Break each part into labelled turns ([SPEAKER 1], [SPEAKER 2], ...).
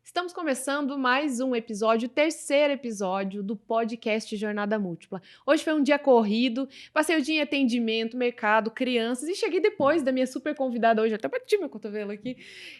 [SPEAKER 1] Estamos começando mais um episódio, o terceiro episódio do podcast Jornada Múltipla. Hoje foi um dia corrido, passei o dia em atendimento, mercado, crianças e cheguei depois da minha super convidada hoje, até bati meu cotovelo aqui,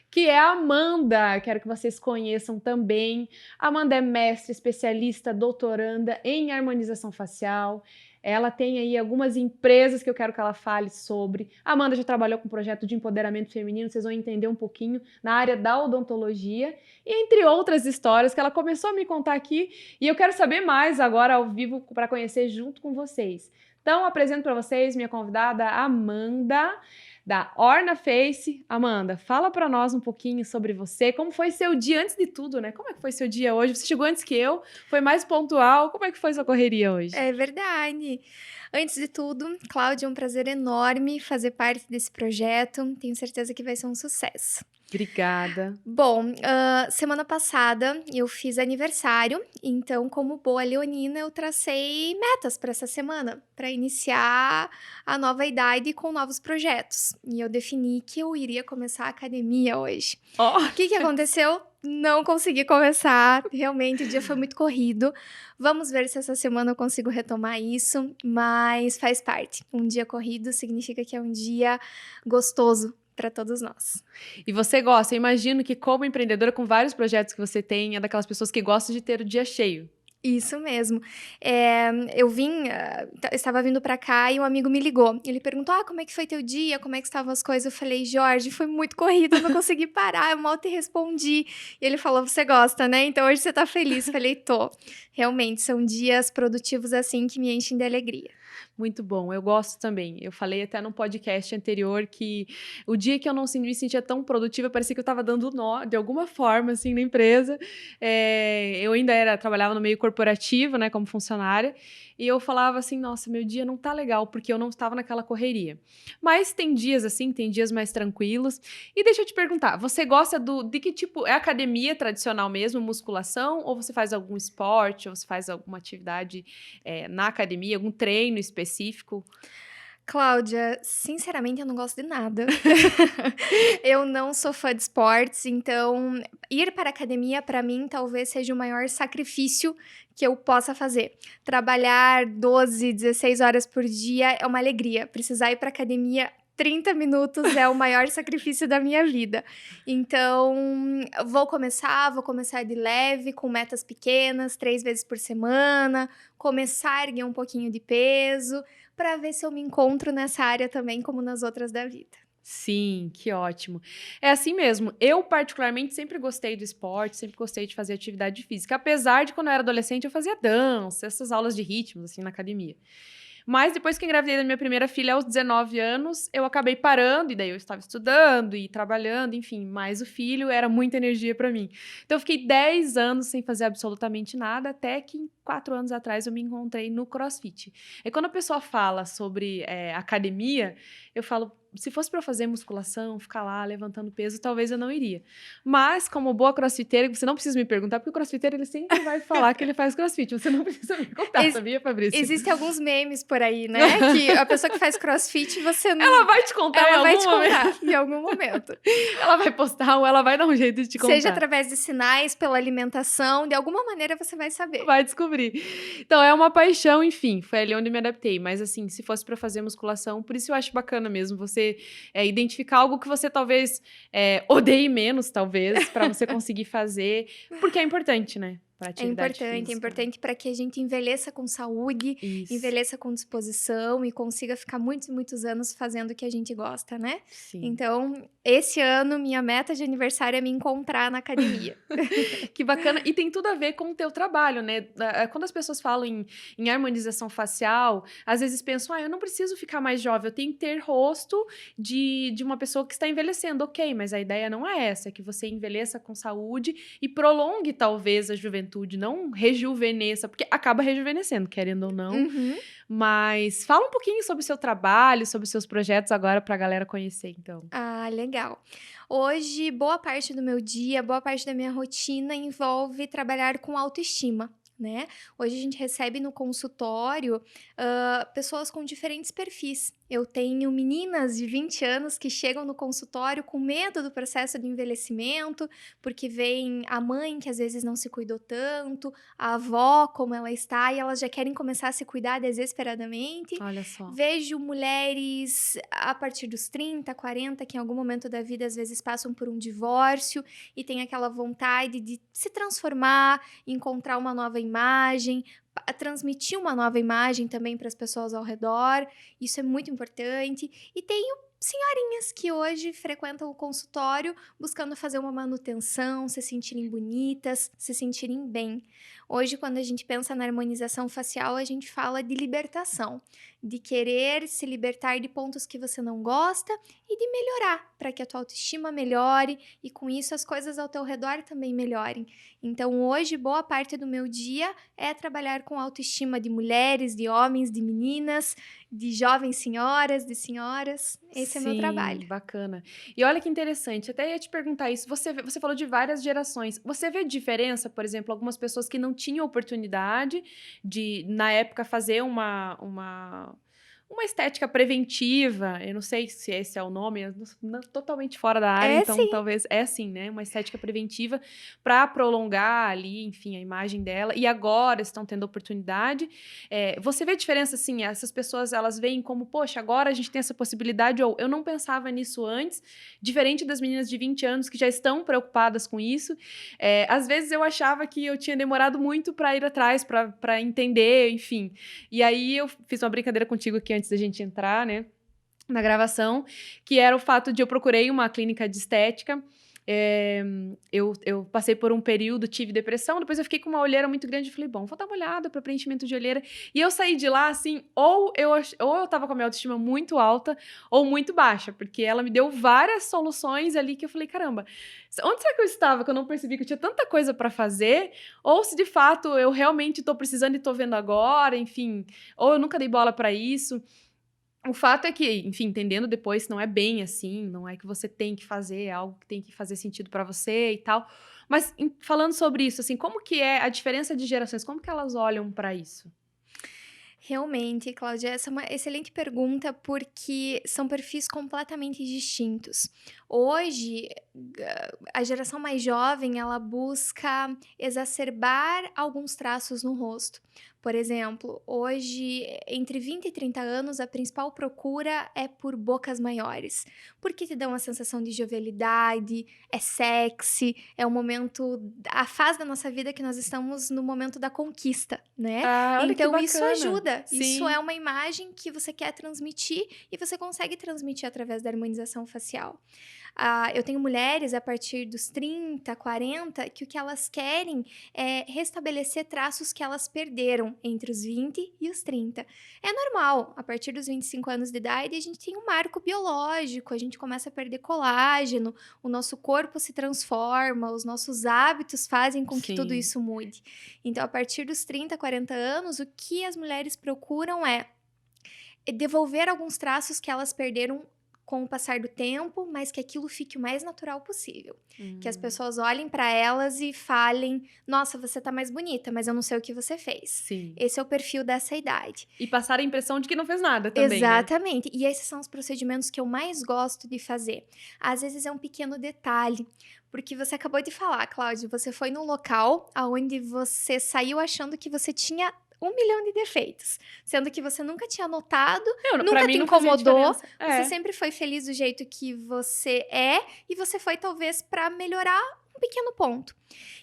[SPEAKER 1] que é a Amanda. Quero que vocês conheçam também. A Amanda é mestre, especialista, doutoranda em harmonização facial. Ela tem aí algumas empresas que eu quero que ela fale sobre. A Amanda já trabalhou com um projeto de empoderamento feminino, vocês vão entender um pouquinho na área da odontologia. E entre outras histórias que ela começou a me contar aqui, e eu quero saber mais agora ao vivo para conhecer junto com vocês. Então, apresento para vocês minha convidada Amanda, da Orna Face. Amanda, fala para nós um pouquinho sobre você, como foi seu dia antes de tudo, né? Como é que foi seu dia hoje? Você chegou antes que eu, foi mais pontual, como é que foi sua correria hoje?
[SPEAKER 2] É verdade. Antes de tudo, Cláudia, é um prazer enorme fazer parte desse projeto. Tenho certeza que vai ser um sucesso.
[SPEAKER 1] Obrigada.
[SPEAKER 2] Bom, semana passada eu fiz aniversário, então, como boa leonina, eu tracei metas para essa semana, para iniciar a nova idade com novos projetos. E eu defini que eu iria começar a academia hoje.
[SPEAKER 1] Ó,
[SPEAKER 2] O que aconteceu? Não consegui começar, realmente o dia foi muito corrido. Vamos ver se essa semana eu consigo retomar isso, mas faz parte. Um dia corrido significa que é um dia gostoso para todos nós.
[SPEAKER 1] E você gosta, eu imagino que como empreendedora com vários projetos que você tem, é daquelas pessoas que gostam de ter o dia cheio.
[SPEAKER 2] Isso mesmo. Eu estava vindo para cá e um amigo me ligou. Ele perguntou: como é que foi teu dia? Como é que estavam as coisas? Eu falei: Jorge, foi muito corrido, eu não consegui parar, eu mal te respondi. E ele falou: você gosta, né? Então hoje você tá feliz. Eu falei: tô. Realmente, são dias produtivos assim que me enchem de alegria.
[SPEAKER 1] Muito bom, eu gosto também. Eu falei até num podcast anterior que o dia que eu não me sentia tão produtiva, parecia que eu estava dando nó de alguma forma, assim, na empresa. Eu ainda trabalhava no meio corporativo, né, como funcionária, e eu falava assim, nossa, meu dia não tá legal, porque eu não estava naquela correria. Mas tem dias assim, tem dias mais tranquilos. E deixa eu te perguntar, você gosta de que tipo? É academia tradicional mesmo, musculação, ou você faz algum esporte, ou você faz alguma atividade na academia, algum treino específico?
[SPEAKER 2] Cláudia, sinceramente, eu não gosto de nada. Eu não sou fã de esportes, então ir para a academia, para mim, talvez seja o maior sacrifício que eu possa fazer. Trabalhar 12, 16 horas por dia é uma alegria. Precisar ir para a academia 30 minutos é o maior sacrifício da minha vida. Então, vou começar de leve, com metas pequenas, 3 vezes por semana, começar a erguer um pouquinho de peso, para ver se eu me encontro nessa área também, como nas outras da vida.
[SPEAKER 1] Sim, que ótimo. É assim mesmo. Eu, particularmente, sempre gostei do esporte, sempre gostei de fazer atividade física. Apesar de, quando eu era adolescente, eu fazia dança, essas aulas de ritmos, assim, na academia. Mas depois que engravidei da minha primeira filha, aos 19 anos, eu acabei parando, e daí eu estava estudando e trabalhando, enfim, mas o filho era muita energia para mim. Então eu fiquei 10 anos sem fazer absolutamente nada, até que 4 anos atrás eu me encontrei no CrossFit. E quando a pessoa fala sobre academia, eu falo, se fosse para eu fazer musculação, ficar lá levantando peso, talvez eu não iria. Mas, como boa crossfiteira, você não precisa me perguntar, porque o crossfiteiro ele sempre vai falar que ele faz crossfit. Você não precisa me contar,
[SPEAKER 2] Ex
[SPEAKER 1] sabia, Fabrício?
[SPEAKER 2] Existem alguns memes por aí, né, que a pessoa que faz crossfit, você
[SPEAKER 1] Ela
[SPEAKER 2] não
[SPEAKER 1] vai te contar em
[SPEAKER 2] ela vai
[SPEAKER 1] algum
[SPEAKER 2] te
[SPEAKER 1] momento.
[SPEAKER 2] contar em algum momento.
[SPEAKER 1] Ela vai postar ou ela vai dar um jeito de te
[SPEAKER 2] Seja
[SPEAKER 1] contar.
[SPEAKER 2] através de sinais, pela alimentação, de alguma maneira você vai saber.
[SPEAKER 1] Vai descobrir. Então, é uma paixão, enfim, foi ali onde eu me adaptei. Mas, assim, se fosse pra fazer musculação, por isso eu acho bacana mesmo você identificar algo que você talvez odeie menos, talvez, pra você conseguir fazer, porque é importante, né? Pra atividade
[SPEAKER 2] É
[SPEAKER 1] física.
[SPEAKER 2] importante para que a gente envelheça com saúde,
[SPEAKER 1] Isso,
[SPEAKER 2] envelheça com disposição e consiga ficar muitos e muitos anos fazendo o que a gente gosta, né.
[SPEAKER 1] sim.
[SPEAKER 2] Então, esse ano minha meta de aniversário é me encontrar na academia.
[SPEAKER 1] Que bacana. E tem tudo a ver com o teu trabalho, né? Quando as pessoas falam em harmonização facial, às vezes pensam, eu não preciso ficar mais jovem, eu tenho que ter rosto de uma pessoa que está envelhecendo. Ok, mas a ideia não é essa, é que você envelheça com saúde e prolongue, talvez, a juventude, não rejuvenesça, porque acaba rejuvenescendo, querendo ou não.
[SPEAKER 2] Uhum.
[SPEAKER 1] Mas fala um pouquinho sobre o seu trabalho, sobre os seus projetos agora para a galera conhecer, então.
[SPEAKER 2] Ah, legal. Hoje, boa parte do meu dia, boa parte da minha rotina envolve trabalhar com autoestima, né. Hoje a gente recebe no consultório, pessoas com diferentes perfis. Eu tenho meninas de 20 anos que chegam no consultório com medo do processo de envelhecimento, porque vem a mãe que às vezes não se cuidou tanto, a avó como ela está, e elas já querem começar a se cuidar desesperadamente.
[SPEAKER 1] Olha só.
[SPEAKER 2] Vejo mulheres a partir dos 30, 40, que em algum momento da vida às vezes passam por um divórcio e tem aquela vontade de se transformar, encontrar uma nova imagem, transmitir uma nova imagem também para as pessoas ao redor. Isso é muito importante. E tenho senhorinhas que hoje frequentam o consultório buscando fazer uma manutenção, se sentirem bonitas, se sentirem bem. Hoje, quando a gente pensa na harmonização facial, a gente fala de libertação, de querer se libertar de pontos que você não gosta e de melhorar, para que a tua autoestima melhore e com isso as coisas ao teu redor também melhorem. Então, hoje, boa parte do meu dia é trabalhar com autoestima de mulheres, de homens, de meninas, de jovens senhoras, de senhoras. Esse é meu trabalho.
[SPEAKER 1] Bacana. E olha que interessante, até ia te perguntar isso, você falou de várias gerações, você vê diferença, por exemplo, algumas pessoas que não tinham oportunidade de, na época, fazer uma estética preventiva, eu não sei se esse é o nome, eu totalmente fora da área, então
[SPEAKER 2] sim.
[SPEAKER 1] talvez é assim, né? Uma estética preventiva para prolongar ali, enfim, a imagem dela, e agora estão tendo oportunidade. Você vê a diferença, assim, essas pessoas, elas veem como, poxa, agora a gente tem essa possibilidade, ou eu não pensava nisso antes, diferente das meninas de 20 anos que já estão preocupadas com isso. Às vezes eu achava que eu tinha demorado muito para ir atrás, para entender, enfim. E aí eu fiz uma brincadeira contigo aqui antes da gente entrar, né, na gravação, que era o fato de eu procurei uma clínica de estética. Eu passei por um período, tive depressão, depois eu fiquei com uma olheira muito grande e falei, bom, vou dar uma olhada para preenchimento de olheira. E eu saí de lá, assim, ou eu tava com a minha autoestima muito alta ou muito baixa, porque ela me deu várias soluções ali que eu falei, caramba, onde será que eu estava que eu não percebi que eu tinha tanta coisa para fazer? Ou se de fato eu realmente tô precisando e tô vendo agora, enfim, ou eu nunca dei bola para isso. O fato é que, enfim, entendendo depois, não é bem assim, não é que você tem que fazer, é algo que tem que fazer sentido pra você e tal. Mas falando sobre isso, assim, como que é a diferença de gerações? Como que elas olham pra isso?
[SPEAKER 2] Realmente, Cláudia, essa é uma excelente pergunta porque são perfis completamente distintos. Hoje, a geração mais jovem, ela busca exacerbar alguns traços no rosto. Por exemplo, hoje, entre 20 e 30 anos, a principal procura é por bocas maiores, porque te dão uma sensação de jovialidade, é sexy, é o momento, a fase da nossa vida que nós estamos no momento da conquista, né?
[SPEAKER 1] Ah, olha que
[SPEAKER 2] Então, isso
[SPEAKER 1] bacana.
[SPEAKER 2] ajuda. Isso
[SPEAKER 1] Sim.
[SPEAKER 2] é uma imagem que você quer transmitir e você consegue transmitir através da harmonização facial. Eu tenho mulheres a partir dos 30, 40, que o que elas querem é restabelecer traços que elas perderam entre os 20 e os 30. É normal, a partir dos 25 anos de idade, a gente tem um marco biológico, a gente começa a perder colágeno, o nosso corpo se transforma, os nossos hábitos fazem com que tudo
[SPEAKER 1] Sim.
[SPEAKER 2] isso mude. Então, a partir dos 30, 40 anos, o que as mulheres procuram é devolver alguns traços que elas perderam com o passar do tempo, mas que aquilo fique o mais natural possível. Que as pessoas olhem para elas e falem, nossa, você tá mais bonita, mas eu não sei o que você fez.
[SPEAKER 1] Sim.
[SPEAKER 2] Esse é o perfil dessa idade.
[SPEAKER 1] E passar a impressão de que não fez nada também,
[SPEAKER 2] Exatamente. E esses são os procedimentos que eu mais gosto de fazer. Às vezes é um pequeno detalhe, porque você acabou de falar, Cláudio, você foi num local onde você saiu achando que você tinha 1 milhão de defeitos, sendo que você nunca tinha notado, nunca te incomodou, você sempre foi feliz do jeito que você é, e você foi talvez para melhorar um pequeno ponto.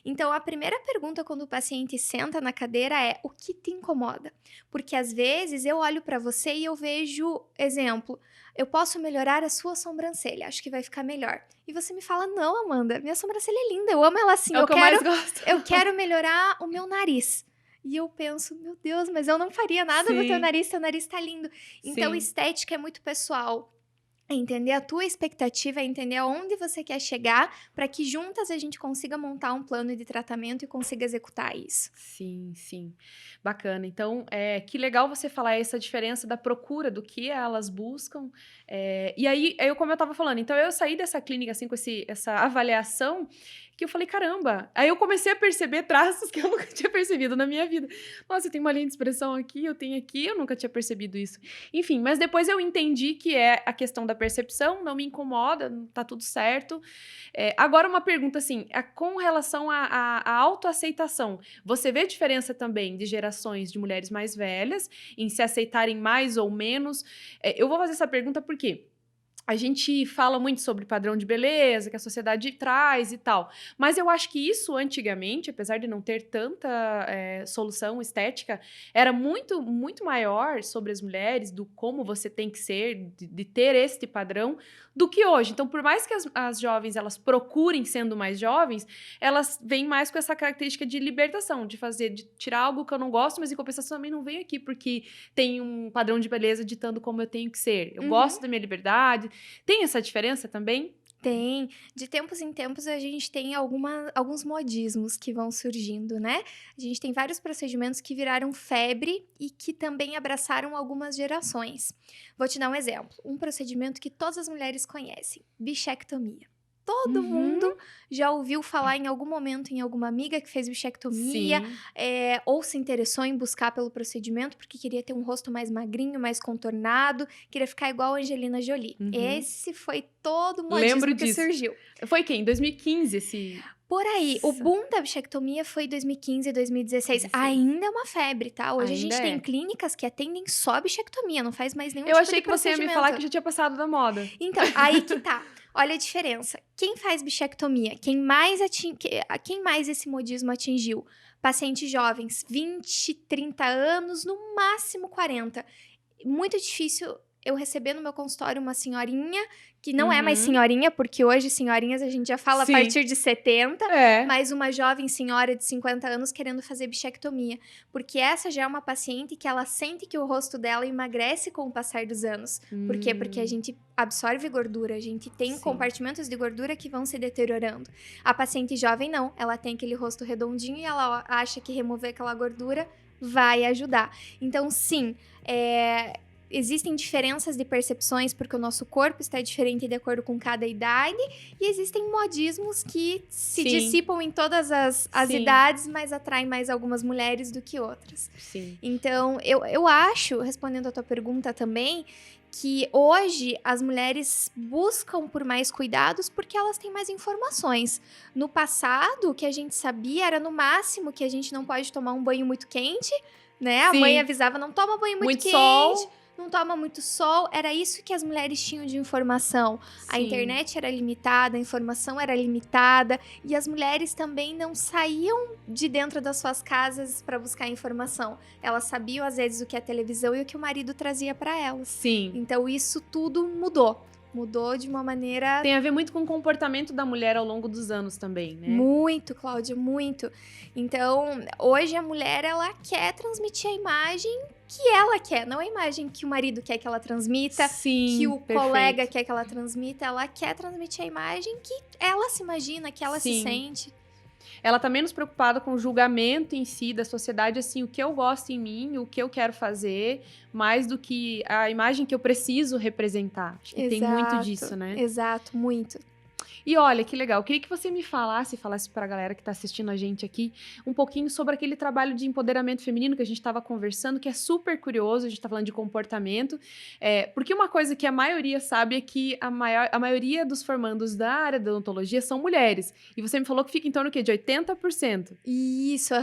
[SPEAKER 2] Então, a primeira pergunta quando o paciente senta na cadeira é: o que te incomoda? Porque às vezes eu olho para você e eu vejo, exemplo, eu posso melhorar a sua sobrancelha, acho que vai ficar melhor. E você me fala: não, Amanda, minha sobrancelha é linda, eu amo ela assim,
[SPEAKER 1] É o que eu mais gosto.
[SPEAKER 2] Eu quero melhorar o meu nariz. E eu penso, meu Deus, mas eu não faria nada no teu nariz tá lindo. Então, estética é muito pessoal. É entender a tua expectativa, é entender aonde você quer chegar, para que juntas a gente consiga montar um plano de tratamento e consiga executar isso.
[SPEAKER 1] Sim, sim. Bacana. Então, que legal você falar essa diferença da procura, do que elas buscam. E aí, como eu estava falando, então eu saí dessa clínica assim, com essa avaliação que eu falei, caramba. Aí eu comecei a perceber traços que eu nunca tinha percebido na minha vida. Nossa, eu tenho uma linha de expressão aqui, eu tenho aqui, eu nunca tinha percebido isso. Enfim, mas depois eu entendi que é a questão da percepção, não me incomoda, tá tudo certo. Agora uma pergunta assim, com relação à autoaceitação, você vê diferença também de gerações de mulheres mais velhas em se aceitarem mais ou menos? Eu vou fazer essa pergunta porque a gente fala muito sobre padrão de beleza, que a sociedade traz e tal. Mas eu acho que isso, antigamente, apesar de não ter tanta solução estética, era muito, muito maior sobre as mulheres, do como você tem que ser, de ter este padrão, do que hoje. Então, por mais que as jovens, elas procurem sendo mais jovens, elas vêm mais com essa característica de libertação, de tirar algo que eu não gosto, mas em compensação também não venho aqui porque tem um padrão de beleza ditando como eu tenho que ser. Eu gosto da minha liberdade. Tem essa diferença também?
[SPEAKER 2] Tem. De tempos em tempos, a gente tem alguns modismos que vão surgindo, né? A gente tem vários procedimentos que viraram febre e que também abraçaram algumas gerações. Vou te dar um exemplo. Um procedimento que todas as mulheres conhecem: bichectomia. Todo mundo já ouviu falar em algum momento em alguma amiga que fez bichectomia, ou se interessou em buscar pelo procedimento porque queria ter um rosto mais magrinho, mais contornado, queria ficar igual a Angelina Jolie. Esse foi todo o modismo que surgiu.
[SPEAKER 1] Foi quem? Em 2015 esse...
[SPEAKER 2] Por aí, o boom da bichectomia foi 2015, 2016. Ainda é uma febre, tá? Hoje a gente tem clínicas que atendem só bichectomia, não faz mais nenhum tipo de procedimento.
[SPEAKER 1] Eu achei que você ia me falar que já tinha passado da moda.
[SPEAKER 2] Então, aí que tá. Olha a diferença. Quem faz bichectomia? Quem mais esse modismo atingiu? Pacientes jovens, 20, 30 anos, no máximo 40. Muito difícil eu receber no meu consultório uma senhorinha, que não é mais senhorinha, porque hoje senhorinhas a gente já fala a partir de 70, mas uma jovem senhora de 50 anos querendo fazer bichectomia, porque essa já é uma paciente que ela sente que o rosto dela emagrece com o passar dos anos. Por quê? Porque a gente absorve gordura, a gente tem compartimentos de gordura que vão se deteriorando. A paciente jovem não, ela tem aquele rosto redondinho e ela acha que remover aquela gordura vai ajudar. Então, sim, existem diferenças de percepções porque o nosso corpo está diferente de acordo com cada idade, e existem modismos que se dissipam em todas as idades, mas atraem mais algumas mulheres do que outras. Então, eu acho, respondendo a tua pergunta também, que hoje as mulheres buscam por mais cuidados porque elas têm mais informações. No passado, o que a gente sabia era no máximo que a gente não pode tomar um banho muito quente, né? A mãe avisava, não toma banho muito quente.
[SPEAKER 1] Sol.
[SPEAKER 2] Não toma muito sol, era isso que as mulheres tinham de informação. A internet era limitada, a informação era limitada, e as mulheres também não saíam de dentro das suas casas para buscar informação. Elas sabiam, às vezes, o que a televisão e o que o marido trazia para elas. Então, isso tudo mudou. Mudou de uma maneira...
[SPEAKER 1] Tem a ver muito com o comportamento da mulher ao longo dos anos também, né?
[SPEAKER 2] Muito, Cláudia, muito. Então, hoje a mulher, ela quer transmitir a imagem que ela quer, não a imagem que o marido quer que ela transmita, que o colega quer que ela transmita. Ela quer transmitir a imagem que ela se imagina, que ela se sente.
[SPEAKER 1] Ela tá menos preocupada com o julgamento em si da sociedade, assim, o que eu gosto em mim, o que eu quero fazer, mais do que a imagem que eu preciso representar. Acho que tem muito disso, né?
[SPEAKER 2] Exato, muito.
[SPEAKER 1] E olha, que legal, eu queria que você me falasse pra galera que tá assistindo a gente aqui, um pouquinho sobre aquele trabalho de empoderamento feminino que a gente tava conversando, que é super curioso, a gente tá falando de comportamento, porque uma coisa que a maioria sabe é que a maioria dos formandos da área da odontologia são mulheres, e você me falou que fica em torno, o quê? De 80%.
[SPEAKER 2] Isso,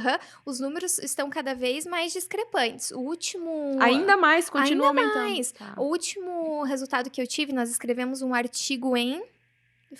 [SPEAKER 2] Os números estão cada vez mais discrepantes. O último...
[SPEAKER 1] Ainda mais, continua aumentando.
[SPEAKER 2] Mais. O último resultado que eu tive, nós escrevemos um artigo em...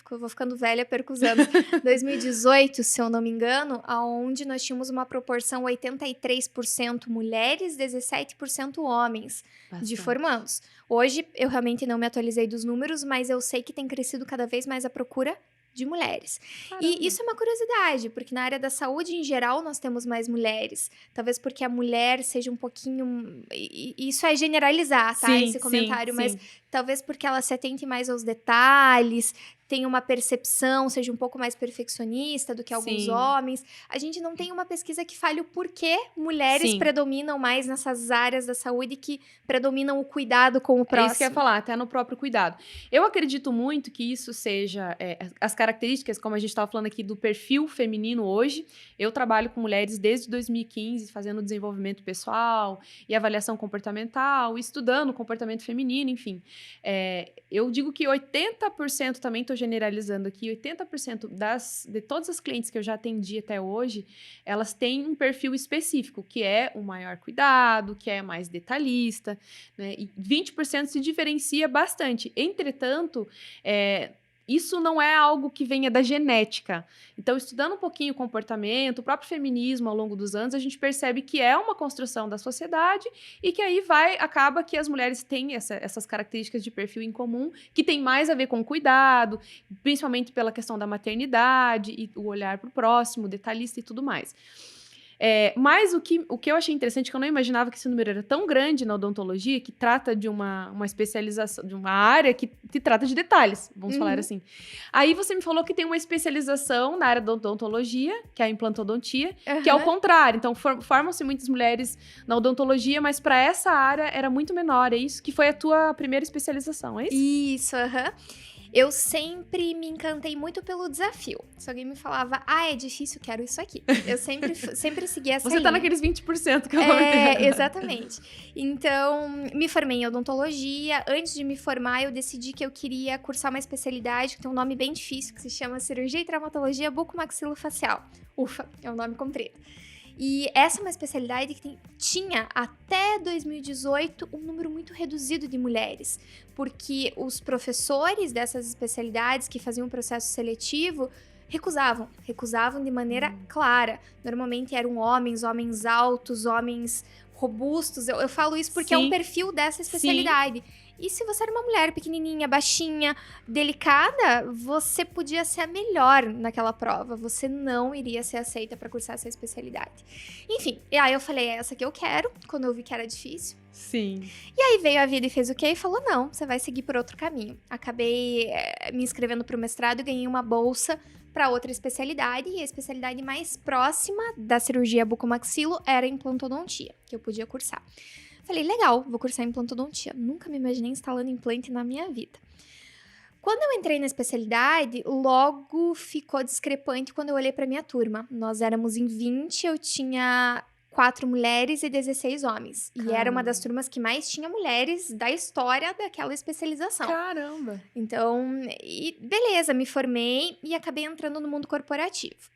[SPEAKER 2] Vou ficando velha, perco os anos. 2018, se eu não me engano, onde nós tínhamos uma proporção 83% mulheres, 17% homens de formandos. Hoje, eu realmente não me atualizei dos números, mas eu sei que tem crescido cada vez mais a procura de mulheres. Caramba. E isso é uma curiosidade, porque na área da saúde, em geral, nós temos mais mulheres. Talvez porque a mulher seja um pouquinho... Isso é generalizar, tá? Esse comentário, mas talvez porque ela se atente mais aos detalhes, tem uma percepção, seja um pouco mais perfeccionista do que alguns
[SPEAKER 1] Sim.
[SPEAKER 2] homens. A gente não tem uma pesquisa que fale o porquê mulheres
[SPEAKER 1] Sim.
[SPEAKER 2] predominam mais nessas áreas da saúde que predominam o cuidado com o próximo.
[SPEAKER 1] É isso que eu ia falar, até no próprio cuidado. Eu acredito muito que isso seja as características, como a gente estava falando aqui, do perfil feminino hoje. Eu trabalho com mulheres desde 2015, fazendo desenvolvimento pessoal e avaliação comportamental, estudando comportamento feminino, enfim. Eu digo que 80%, também estou generalizando aqui, 80% de todas as clientes que eu já atendi até hoje, elas têm um perfil específico, que é o maior cuidado, que é mais detalhista, né? E 20% se diferencia bastante. Entretanto, isso não é algo que venha da genética. Então, estudando um pouquinho o comportamento, o próprio feminismo ao longo dos anos, a gente percebe que é uma construção da sociedade e que aí acaba que as mulheres têm essas características de perfil em comum, que tem mais a ver com cuidado, principalmente pela questão da maternidade e o olhar para o próximo, detalhista e tudo mais. Mas o que eu achei interessante, que eu não imaginava que esse número era tão grande na odontologia, que trata de uma especialização, de uma área que trata de detalhes, vamos falar assim. Aí você me falou que tem uma especialização na área da odontologia, que é a implantodontia, que é o contrário. Então, formam-se muitas mulheres na odontologia, mas para essa área era muito menor. É isso que foi a tua primeira especialização, é isso?
[SPEAKER 2] Isso, Eu sempre me encantei muito pelo desafio. Se alguém me falava, é difícil, quero isso aqui. Eu sempre segui essa
[SPEAKER 1] Você
[SPEAKER 2] linha.
[SPEAKER 1] tá naqueles 20% que eu comentei.
[SPEAKER 2] Exatamente. Então, me formei em odontologia. Antes de me formar, eu decidi que eu queria cursar uma especialidade que tem um nome bem difícil, que se chama Cirurgia e Traumatologia Bucomaxilofacial. Ufa, é um nome comprido. E essa é uma especialidade que tinha até 2018 um número muito reduzido de mulheres, porque os professores dessas especialidades que faziam o processo seletivo recusavam de maneira clara. Normalmente eram homens altos, homens robustos. Eu falo isso porque é um perfil dessa especialidade. Sim. E se você era uma mulher pequenininha, baixinha, delicada, você podia ser a melhor naquela prova. Você não iria ser aceita para cursar essa especialidade. Enfim, e aí eu falei, é essa que eu quero, quando eu vi que era difícil.
[SPEAKER 1] Sim.
[SPEAKER 2] E aí veio a vida e fez o quê? E falou, não, você vai seguir por outro caminho. Acabei me inscrevendo para o mestrado e ganhei uma bolsa para outra especialidade. E a especialidade mais próxima da cirurgia bucomaxilo era a implantodontia, que eu podia cursar. Falei, legal, vou cursar implantodontia. Nunca me imaginei instalando implante na minha vida. Quando eu entrei na especialidade, logo ficou discrepante quando eu olhei para minha turma. Nós éramos em 20, eu tinha 4 mulheres e 16 homens. Caramba. E era uma das turmas que mais tinha mulheres da história daquela especialização.
[SPEAKER 1] Caramba!
[SPEAKER 2] Então, beleza, me formei e acabei entrando no mundo corporativo.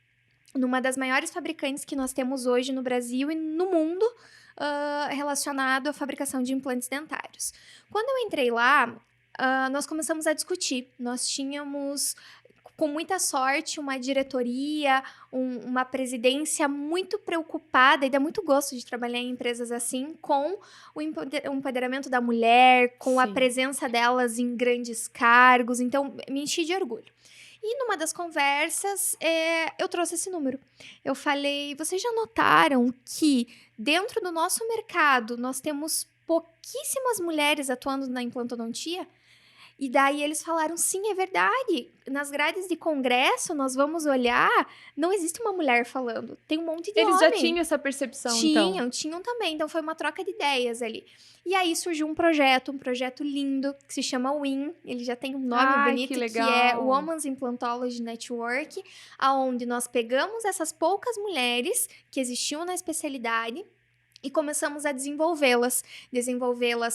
[SPEAKER 2] Numa das maiores fabricantes que nós temos hoje no Brasil e no mundo, relacionado à fabricação de implantes dentários. Quando eu entrei lá, nós começamos a discutir. Nós tínhamos, com muita sorte, uma diretoria, uma presidência muito preocupada, e dá muito gosto de trabalhar em empresas assim, com o empoderamento da mulher, com a presença delas em grandes cargos. Então, me enchi de orgulho. E numa das conversas, eu trouxe esse número. Eu falei, vocês já notaram que dentro do nosso mercado nós temos pouquíssimas mulheres atuando na implantodontia? E daí eles falaram, sim, é verdade. Nas grades de congresso, nós vamos olhar, não existe uma mulher falando. Tem um monte de homem.
[SPEAKER 1] Eles já tinham essa percepção, então?
[SPEAKER 2] Tinham também. Então, foi uma troca de ideias ali. E aí, surgiu um projeto lindo, que se chama WIN. Ele já tem um nome bonito, que é Women's Implantology Network, onde nós pegamos essas poucas mulheres que existiam na especialidade e começamos a desenvolvê-las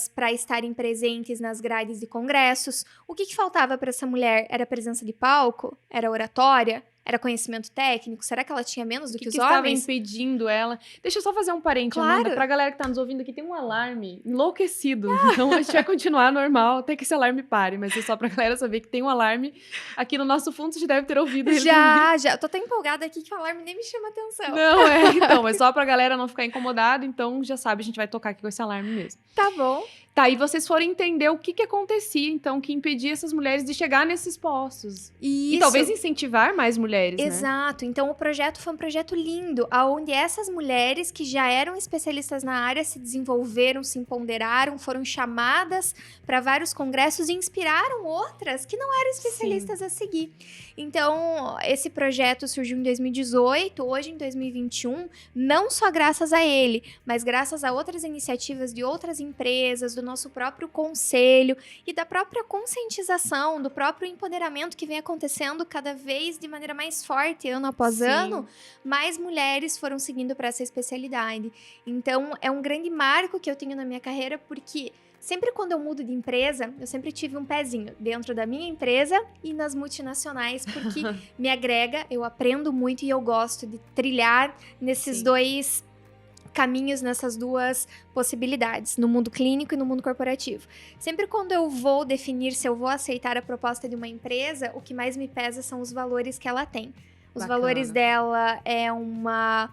[SPEAKER 2] para estarem presentes nas grades de congressos. O que faltava para essa mulher? Era presença de palco? Era oratória? Era conhecimento técnico? Será que ela tinha menos do que os homens?
[SPEAKER 1] O que estava impedindo ela? Deixa eu só fazer um parente, Amanda. Pra galera que tá nos ouvindo aqui, tem um alarme enlouquecido. Então, a gente vai continuar normal até que esse alarme pare. Mas é só pra galera saber que tem um alarme aqui no nosso fundo. Você já deve ter ouvido ele
[SPEAKER 2] já. Eu tô tão empolgada aqui que o alarme nem me chama atenção.
[SPEAKER 1] Não, então. É só pra galera não ficar incomodada. Então, já sabe, a gente vai tocar aqui com esse alarme mesmo.
[SPEAKER 2] Tá bom.
[SPEAKER 1] Tá, e vocês foram entender o que acontecia, então, que impedia essas mulheres de chegar nesses postos.
[SPEAKER 2] Isso.
[SPEAKER 1] E talvez incentivar mais mulheres, né?
[SPEAKER 2] Exato. Então, o projeto foi um projeto lindo, onde essas mulheres que já eram especialistas na área se desenvolveram, se empoderaram, foram chamadas para vários congressos e inspiraram outras que não eram especialistas a seguir. Então, esse projeto surgiu em 2018, hoje em 2021, não só graças a ele, mas graças a outras iniciativas de outras empresas, do nosso próprio conselho e da própria conscientização, do próprio empoderamento que vem acontecendo cada vez de maneira mais forte, ano após ano, mais mulheres foram seguindo para essa especialidade. Então, é um grande marco que eu tenho na minha carreira, porque sempre quando eu mudo de empresa, eu sempre tive um pezinho dentro da minha empresa e nas multinacionais, porque me agrega, eu aprendo muito e eu gosto de trilhar nesses dois caminhos, nessas duas possibilidades, no mundo clínico e no mundo corporativo. Sempre quando eu vou definir se eu vou aceitar a proposta de uma empresa, o que mais me pesa são os valores que ela tem. Os valores dela é uma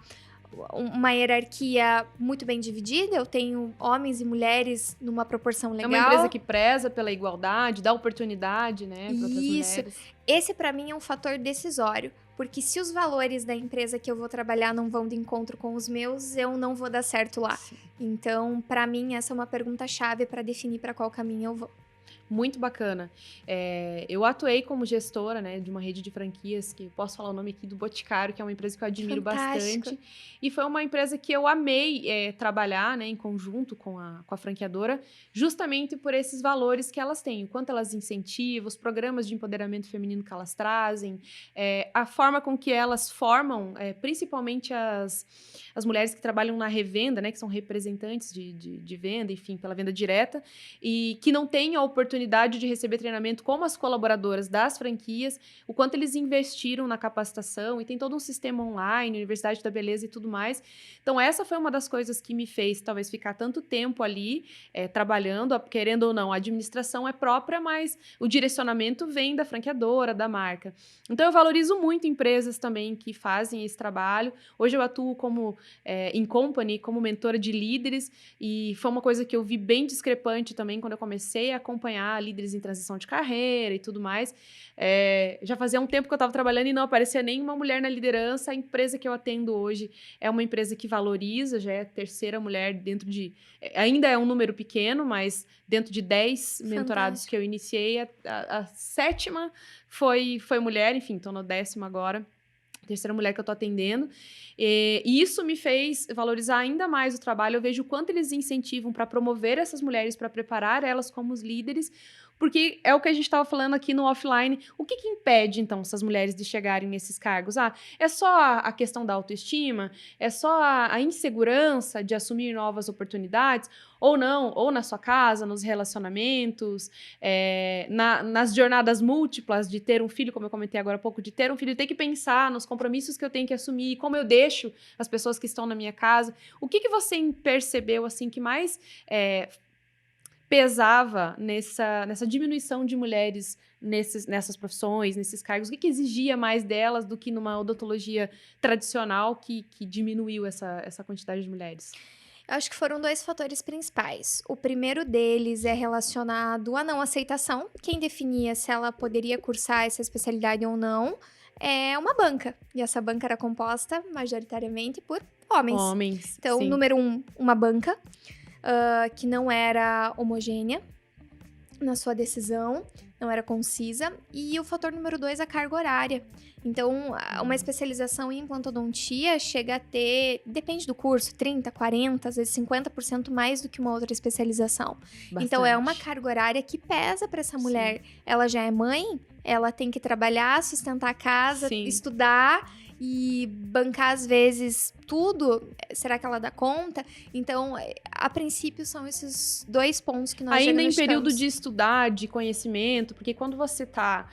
[SPEAKER 2] hierarquia muito bem dividida, eu tenho homens e mulheres numa proporção legal.
[SPEAKER 1] É uma empresa que preza pela igualdade, dá oportunidade, né, para outras mulheres.
[SPEAKER 2] Esse para mim é um fator decisório, porque se os valores da empresa que eu vou trabalhar não vão de encontro com os meus, eu não vou dar certo lá. Sim. Então, para mim, essa é uma pergunta-chave para definir para qual caminho eu vou.
[SPEAKER 1] Muito bacana. Eu atuei como gestora, né, de uma rede de franquias, que eu posso falar o nome aqui, do Boticário, que é uma empresa que eu admiro bastante. E foi uma empresa que eu amei trabalhar, né, em conjunto com a franqueadora, justamente por esses valores que elas têm, o quanto elas incentivam, os programas de empoderamento feminino que elas trazem, a forma com que elas formam, principalmente as mulheres que trabalham na revenda, né, que são representantes de venda, enfim, pela venda direta, e que não têm a oportunidade de receber treinamento como as colaboradoras das franquias, o quanto eles investiram na capacitação, e tem todo um sistema online, Universidade da Beleza e tudo mais. Então, essa foi uma das coisas que me fez, talvez, ficar tanto tempo ali, trabalhando, querendo ou não, a administração é própria, mas o direcionamento vem da franqueadora, da marca. Então, eu valorizo muito empresas também que fazem esse trabalho. Hoje eu atuo como em company, como mentora de líderes, e foi uma coisa que eu vi bem discrepante também quando eu comecei a acompanhar líderes em transição de carreira e tudo mais. Já fazia um tempo que eu estava trabalhando e não aparecia nenhuma mulher na liderança. A empresa que eu atendo hoje é uma empresa que valoriza, já é a terceira mulher dentro de... Ainda é um número pequeno, mas dentro de 10 mentorados que eu iniciei, a sétima foi mulher, enfim, estou no 10º agora. Terceira mulher que eu tô atendendo, e isso me fez valorizar ainda mais o trabalho. Eu vejo o quanto eles incentivam para promover essas mulheres, para preparar elas como os líderes, porque é o que a gente estava falando aqui no offline. O que impede, então, essas mulheres de chegarem nesses cargos? É só a questão da autoestima? É só a insegurança de assumir novas oportunidades? Ou não? Ou na sua casa, nos relacionamentos, nas jornadas múltiplas de ter um filho, como eu comentei agora há pouco, de ter um filho, ter que pensar nos compromissos que eu tenho que assumir, como eu deixo as pessoas que estão na minha casa. O que você percebeu, assim, que mais pesava nessa diminuição de mulheres nessas profissões, nesses cargos? O que exigia mais delas do que numa odontologia tradicional que diminuiu essa quantidade de mulheres?
[SPEAKER 2] Eu acho que foram 2 fatores principais. O primeiro deles é relacionado à não aceitação. Quem definia se ela poderia cursar essa especialidade ou não é uma banca. E essa banca era composta majoritariamente por homens. Então, sim. Número 1, uma banca que não era homogênea na sua decisão, não era concisa. E o fator número 2, a carga horária. Então, uma especialização em implantodontia chega a ter, depende do curso, 30%, 40%, às vezes 50% mais do que uma outra especialização. Bastante. Então, é uma carga horária que pesa para essa mulher. Sim. Ela já é mãe, ela tem que trabalhar, sustentar a casa, sim, estudar e bancar, às vezes, tudo. Será que ela dá conta? Então, a princípio, são esses 2 pontos que nós
[SPEAKER 1] ainda em período de estudar, de conhecimento, porque quando você está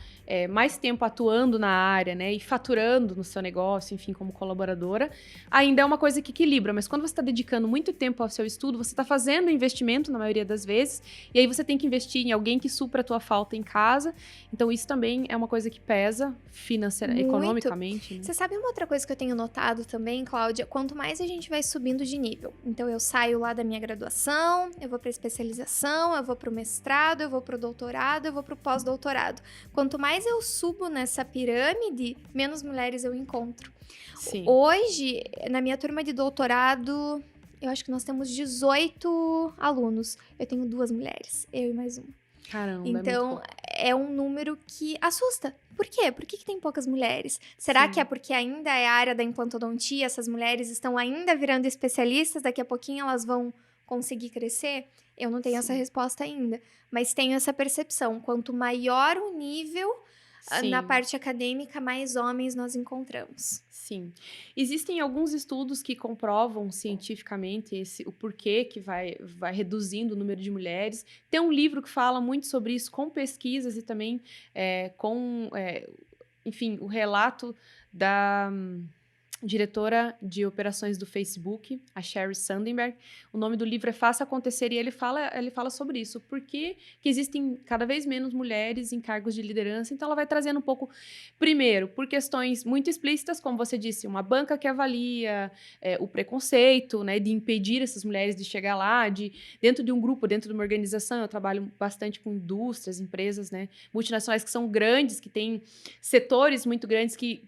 [SPEAKER 1] mais tempo atuando na área, né, e faturando no seu negócio, enfim, como colaboradora, ainda é uma coisa que equilibra, mas quando você está dedicando muito tempo ao seu estudo, você está fazendo investimento, na maioria das vezes, e aí você tem que investir em alguém que supra a tua falta em casa. Então, isso também é uma coisa que pesa financeiramente, economicamente. Né?
[SPEAKER 2] Você sabe Sabe uma outra coisa que eu tenho notado também, Cláudia? Quanto mais a gente vai subindo de nível. Então, eu saio lá da minha graduação, eu vou para especialização, eu vou para o mestrado, eu vou para o doutorado, eu vou para o pós-doutorado. Quanto mais eu subo nessa pirâmide, menos mulheres eu encontro.
[SPEAKER 1] Sim.
[SPEAKER 2] Hoje, na minha turma de doutorado, eu acho que nós temos 18 alunos. Eu tenho 2 mulheres, eu e mais uma.
[SPEAKER 1] Caramba,
[SPEAKER 2] Então, é um número que assusta. Por quê? Por que tem poucas mulheres? Será que é porque ainda é a área da implantodontia, essas mulheres estão ainda virando especialistas, daqui a pouquinho elas vão conseguir crescer? Eu não tenho essa resposta ainda, mas tenho essa percepção. Quanto maior o nível na parte acadêmica, mais homens nós encontramos.
[SPEAKER 1] Sim. Existem alguns estudos que comprovam cientificamente o porquê que vai reduzindo o número de mulheres. Tem um livro que fala muito sobre isso, com pesquisas e também enfim, o relato da diretora de operações do Facebook, a Sheryl Sandberg. O nome do livro é Faça Acontecer e ele fala sobre isso. Por que existem cada vez menos mulheres em cargos de liderança? Então, ela vai trazendo um pouco, primeiro, por questões muito explícitas, como você disse, uma banca que avalia o preconceito, né, de impedir essas mulheres de chegar lá, dentro de um grupo, dentro de uma organização. Eu trabalho bastante com indústrias, empresas, né, multinacionais que são grandes, que têm setores muito grandes que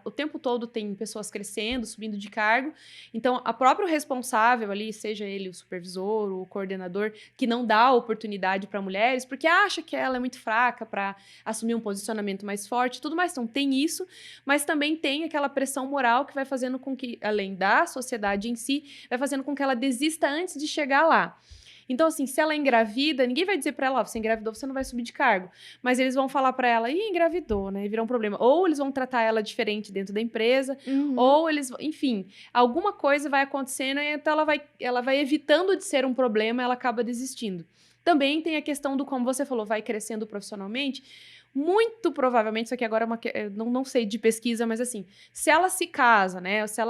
[SPEAKER 1] o tempo todo tem pessoas crescendo, subindo de cargo. Então, a própria responsável ali, seja ele o supervisor, o coordenador, que não dá oportunidade para mulheres, porque acha que ela é muito fraca para assumir um posicionamento mais forte, tudo mais. Então, tem isso, mas também tem aquela pressão moral que vai fazendo com que, além da sociedade em si, vai fazendo com que ela desista antes de chegar lá. Então, assim, se ela engravida, ninguém vai dizer pra ela, você engravidou, você não vai subir de cargo. Mas eles vão falar pra ela, engravidou, né? E virá um problema. Ou eles vão tratar ela diferente dentro da empresa, ou eles... Enfim, alguma coisa vai acontecendo e então ela vai evitando de ser um problema, ela acaba desistindo. Também tem a questão do, como você falou, vai crescendo profissionalmente. Muito provavelmente, isso aqui agora é não sei de pesquisa, mas assim, se ela se casa, né? Se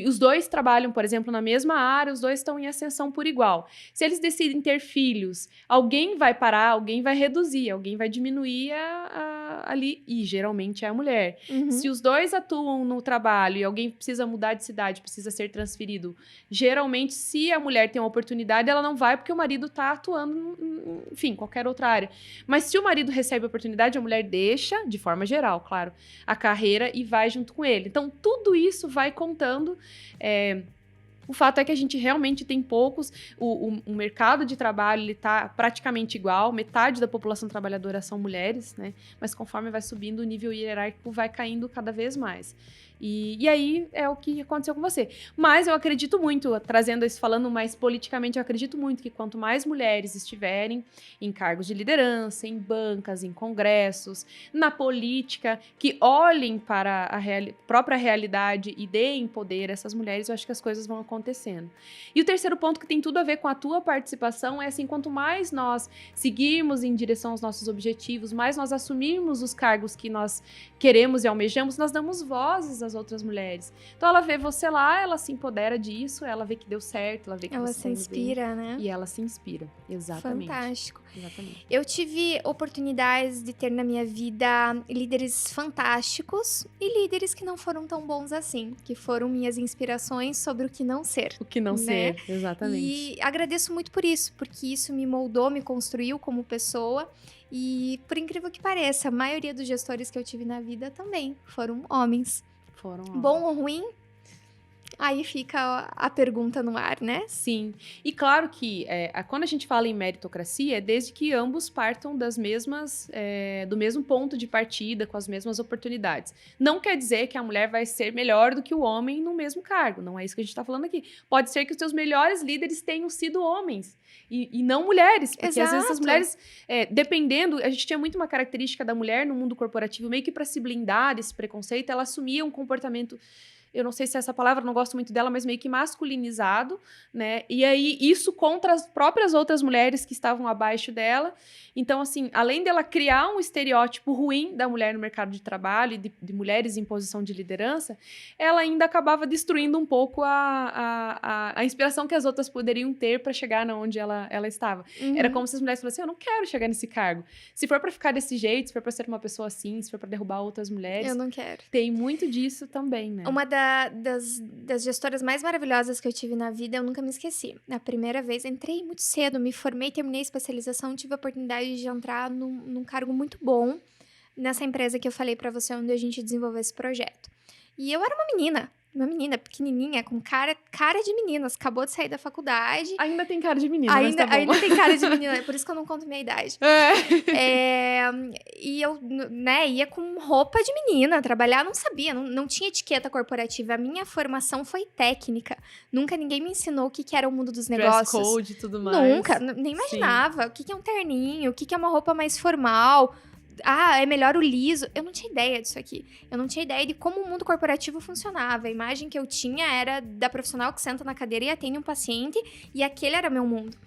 [SPEAKER 1] os dois trabalham, por exemplo, na mesma área, os dois estão em ascensão por igual. Se eles decidem ter filhos, alguém vai parar, alguém vai reduzir, alguém vai diminuir ali, e geralmente é a mulher. Se os dois atuam no trabalho e alguém precisa mudar de cidade, precisa ser transferido, geralmente, se a mulher tem uma oportunidade, ela não vai porque o marido está atuando, enfim, qualquer outra área. Mas se o marido recebe a oportunidade, a mulher deixa, de forma geral, claro, a carreira e vai junto com ele. Então, tudo isso vai contando. O fato é que a gente realmente tem poucos, o mercado de trabalho está praticamente igual, metade da população trabalhadora são mulheres, né? Mas conforme vai subindo, o nível hierárquico vai caindo cada vez mais. E aí é o que aconteceu com você. Mas eu acredito muito, trazendo isso, falando mais politicamente, eu acredito muito que quanto mais mulheres estiverem em cargos de liderança, em bancas, em congressos, na política, que olhem para a própria realidade e deem poder a essas mulheres, eu acho que as coisas vão acontecendo. E o terceiro ponto que tem tudo a ver com a tua participação é assim, quanto mais nós seguirmos em direção aos nossos objetivos, mais nós assumirmos os cargos que nós queremos e almejamos, nós damos vozes às outras mulheres. Então ela vê você lá, ela se empodera disso, ela vê que deu certo, ela vê que
[SPEAKER 2] ela
[SPEAKER 1] você
[SPEAKER 2] se inspira, né?
[SPEAKER 1] E ela se inspira, exatamente.
[SPEAKER 2] Fantástico.
[SPEAKER 1] Exatamente.
[SPEAKER 2] Eu tive oportunidades de ter na minha vida líderes fantásticos e líderes que não foram tão bons assim, que foram minhas inspirações sobre o que não ser.
[SPEAKER 1] O que não ser, exatamente.
[SPEAKER 2] E agradeço muito por isso, porque isso me moldou, me construiu como pessoa. E, por incrível que pareça, a maioria dos gestores que eu tive na vida também foram homens. Bom ou ruim? Aí fica a pergunta no ar, né?
[SPEAKER 1] Sim. E claro que quando a gente fala em meritocracia, é desde que ambos partam do mesmo ponto de partida, com as mesmas oportunidades. Não quer dizer que a mulher vai ser melhor do que o homem no mesmo cargo. Não é isso que a gente está falando aqui. Pode ser que os seus melhores líderes tenham sido homens e não mulheres. Porque às vezes as mulheres, dependendo, a gente tinha muito uma característica da mulher no mundo corporativo, meio que para se blindar desse preconceito, ela assumia um comportamento eu não sei se é essa palavra, não gosto muito dela, mas meio que masculinizado, né? E aí, isso contra as próprias outras mulheres que estavam abaixo dela. Então, assim, além dela criar um estereótipo ruim da mulher no mercado de trabalho e de mulheres em posição de liderança, ela ainda acabava destruindo um pouco a inspiração que as outras poderiam ter para chegar onde ela estava. Era como se as mulheres falassem, eu não quero chegar nesse cargo. Se for para ficar desse jeito, se for para ser uma pessoa assim, se for para derrubar outras mulheres...
[SPEAKER 2] Eu não quero.
[SPEAKER 1] Tem muito disso também, né?
[SPEAKER 2] Uma das gestoras mais maravilhosas que eu tive na vida, eu nunca me esqueci. Na primeira vez, entrei muito cedo, me formei, terminei a especialização, tive a oportunidade de entrar num cargo muito bom nessa empresa que eu falei pra você, onde a gente desenvolveu esse projeto. E eu era uma menina pequenininha, com cara de meninas, acabou de sair da faculdade.
[SPEAKER 1] Ainda tem cara de menina, mas tá bom.
[SPEAKER 2] Ainda tem cara de menina, é por isso que eu não conto minha idade. E eu, né, ia com roupa de menina trabalhar, não sabia, não tinha etiqueta corporativa. A minha formação foi técnica. Nunca ninguém me ensinou o que era o mundo dos negócios.
[SPEAKER 1] Dress code e tudo mais.
[SPEAKER 2] Nunca, nem imaginava. Sim. O que é um terninho, o que é uma roupa mais formal. É melhor o liso. Eu não tinha ideia disso aqui. Eu não tinha ideia de como o mundo corporativo funcionava. A imagem que eu tinha era da profissional que senta na cadeira e atende um paciente, e aquele era meu mundo.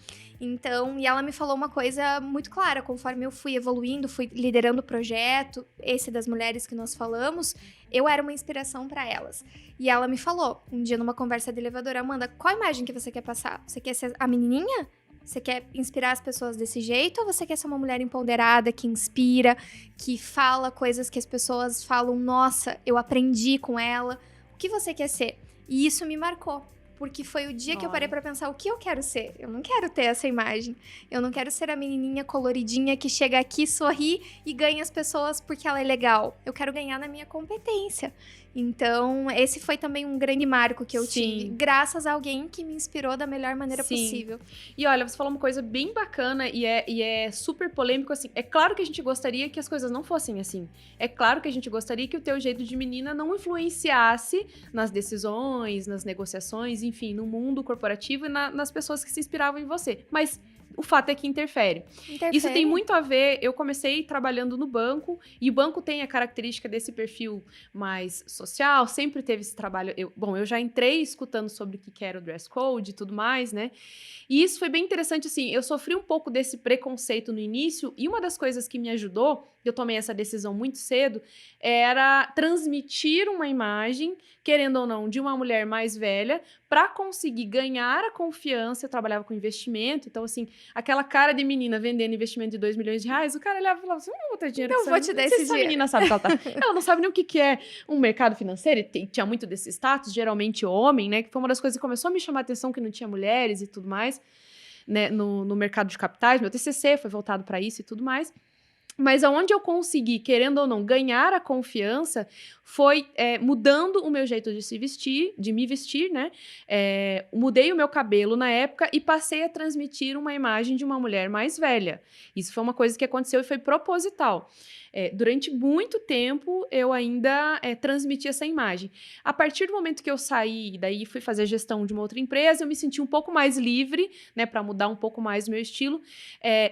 [SPEAKER 2] Então, e ela me falou uma coisa muito clara, conforme eu fui evoluindo, fui liderando o projeto, esse das mulheres que nós falamos, eu era uma inspiração para elas. E ela me falou, um dia numa conversa de elevador, Amanda, qual imagem que você quer passar? Você quer ser a menininha? Você quer inspirar as pessoas desse jeito, ou você quer ser uma mulher empoderada, que inspira, que fala coisas que as pessoas falam, nossa, eu aprendi com ela? O que você quer ser? E isso me marcou. Porque foi o dia que eu parei pra pensar o que eu quero ser. Eu não quero ter essa imagem. Eu não quero ser a menininha coloridinha que chega aqui, sorri e ganha as pessoas porque ela é legal. Eu quero ganhar na minha competência. Então, esse foi também um grande marco que eu tive. Graças a alguém que me inspirou da melhor maneira possível.
[SPEAKER 1] E olha, você falou uma coisa bem bacana e é super polêmico, assim. É claro que a gente gostaria que as coisas não fossem assim. É claro que a gente gostaria que o teu jeito de menina não influenciasse nas decisões, nas negociações, enfim, no mundo corporativo e nas pessoas que se inspiravam em você. Mas o fato é que interfere. Isso tem muito a ver, eu comecei trabalhando no banco, e o banco tem a característica desse perfil mais social, sempre teve esse trabalho. Eu já entrei escutando sobre o que era o dress code e tudo mais, né? E isso foi bem interessante, assim, eu sofri um pouco desse preconceito no início, e uma das coisas que me ajudou, eu tomei essa decisão muito cedo, era transmitir uma imagem, querendo ou não, de uma mulher mais velha, para conseguir ganhar a confiança. Eu trabalhava com investimento, então, assim, aquela cara de menina vendendo investimento de R$2 milhões, o cara olhava e falava assim, não vou ter dinheiro.
[SPEAKER 2] Então, vou te dar esse dinheiro.
[SPEAKER 1] Essa menina sabe que ela tá. Ela não sabe nem o que é um mercado financeiro, e tinha muito desse status, geralmente homem, né, que foi uma das coisas que começou a me chamar a atenção, que não tinha mulheres e tudo mais, né, no mercado de capitais. Meu TCC foi voltado para isso e tudo mais. Mas aonde eu consegui, querendo ou não, ganhar a confiança foi mudando o meu jeito de me vestir, né? Mudei o meu cabelo na época e passei a transmitir uma imagem de uma mulher mais velha. Isso foi uma coisa que aconteceu e foi proposital. Durante muito tempo, eu ainda transmiti essa imagem. A partir do momento que eu saí, daí fui fazer gestão de uma outra empresa, eu me senti um pouco mais livre, né, para mudar um pouco mais o meu estilo.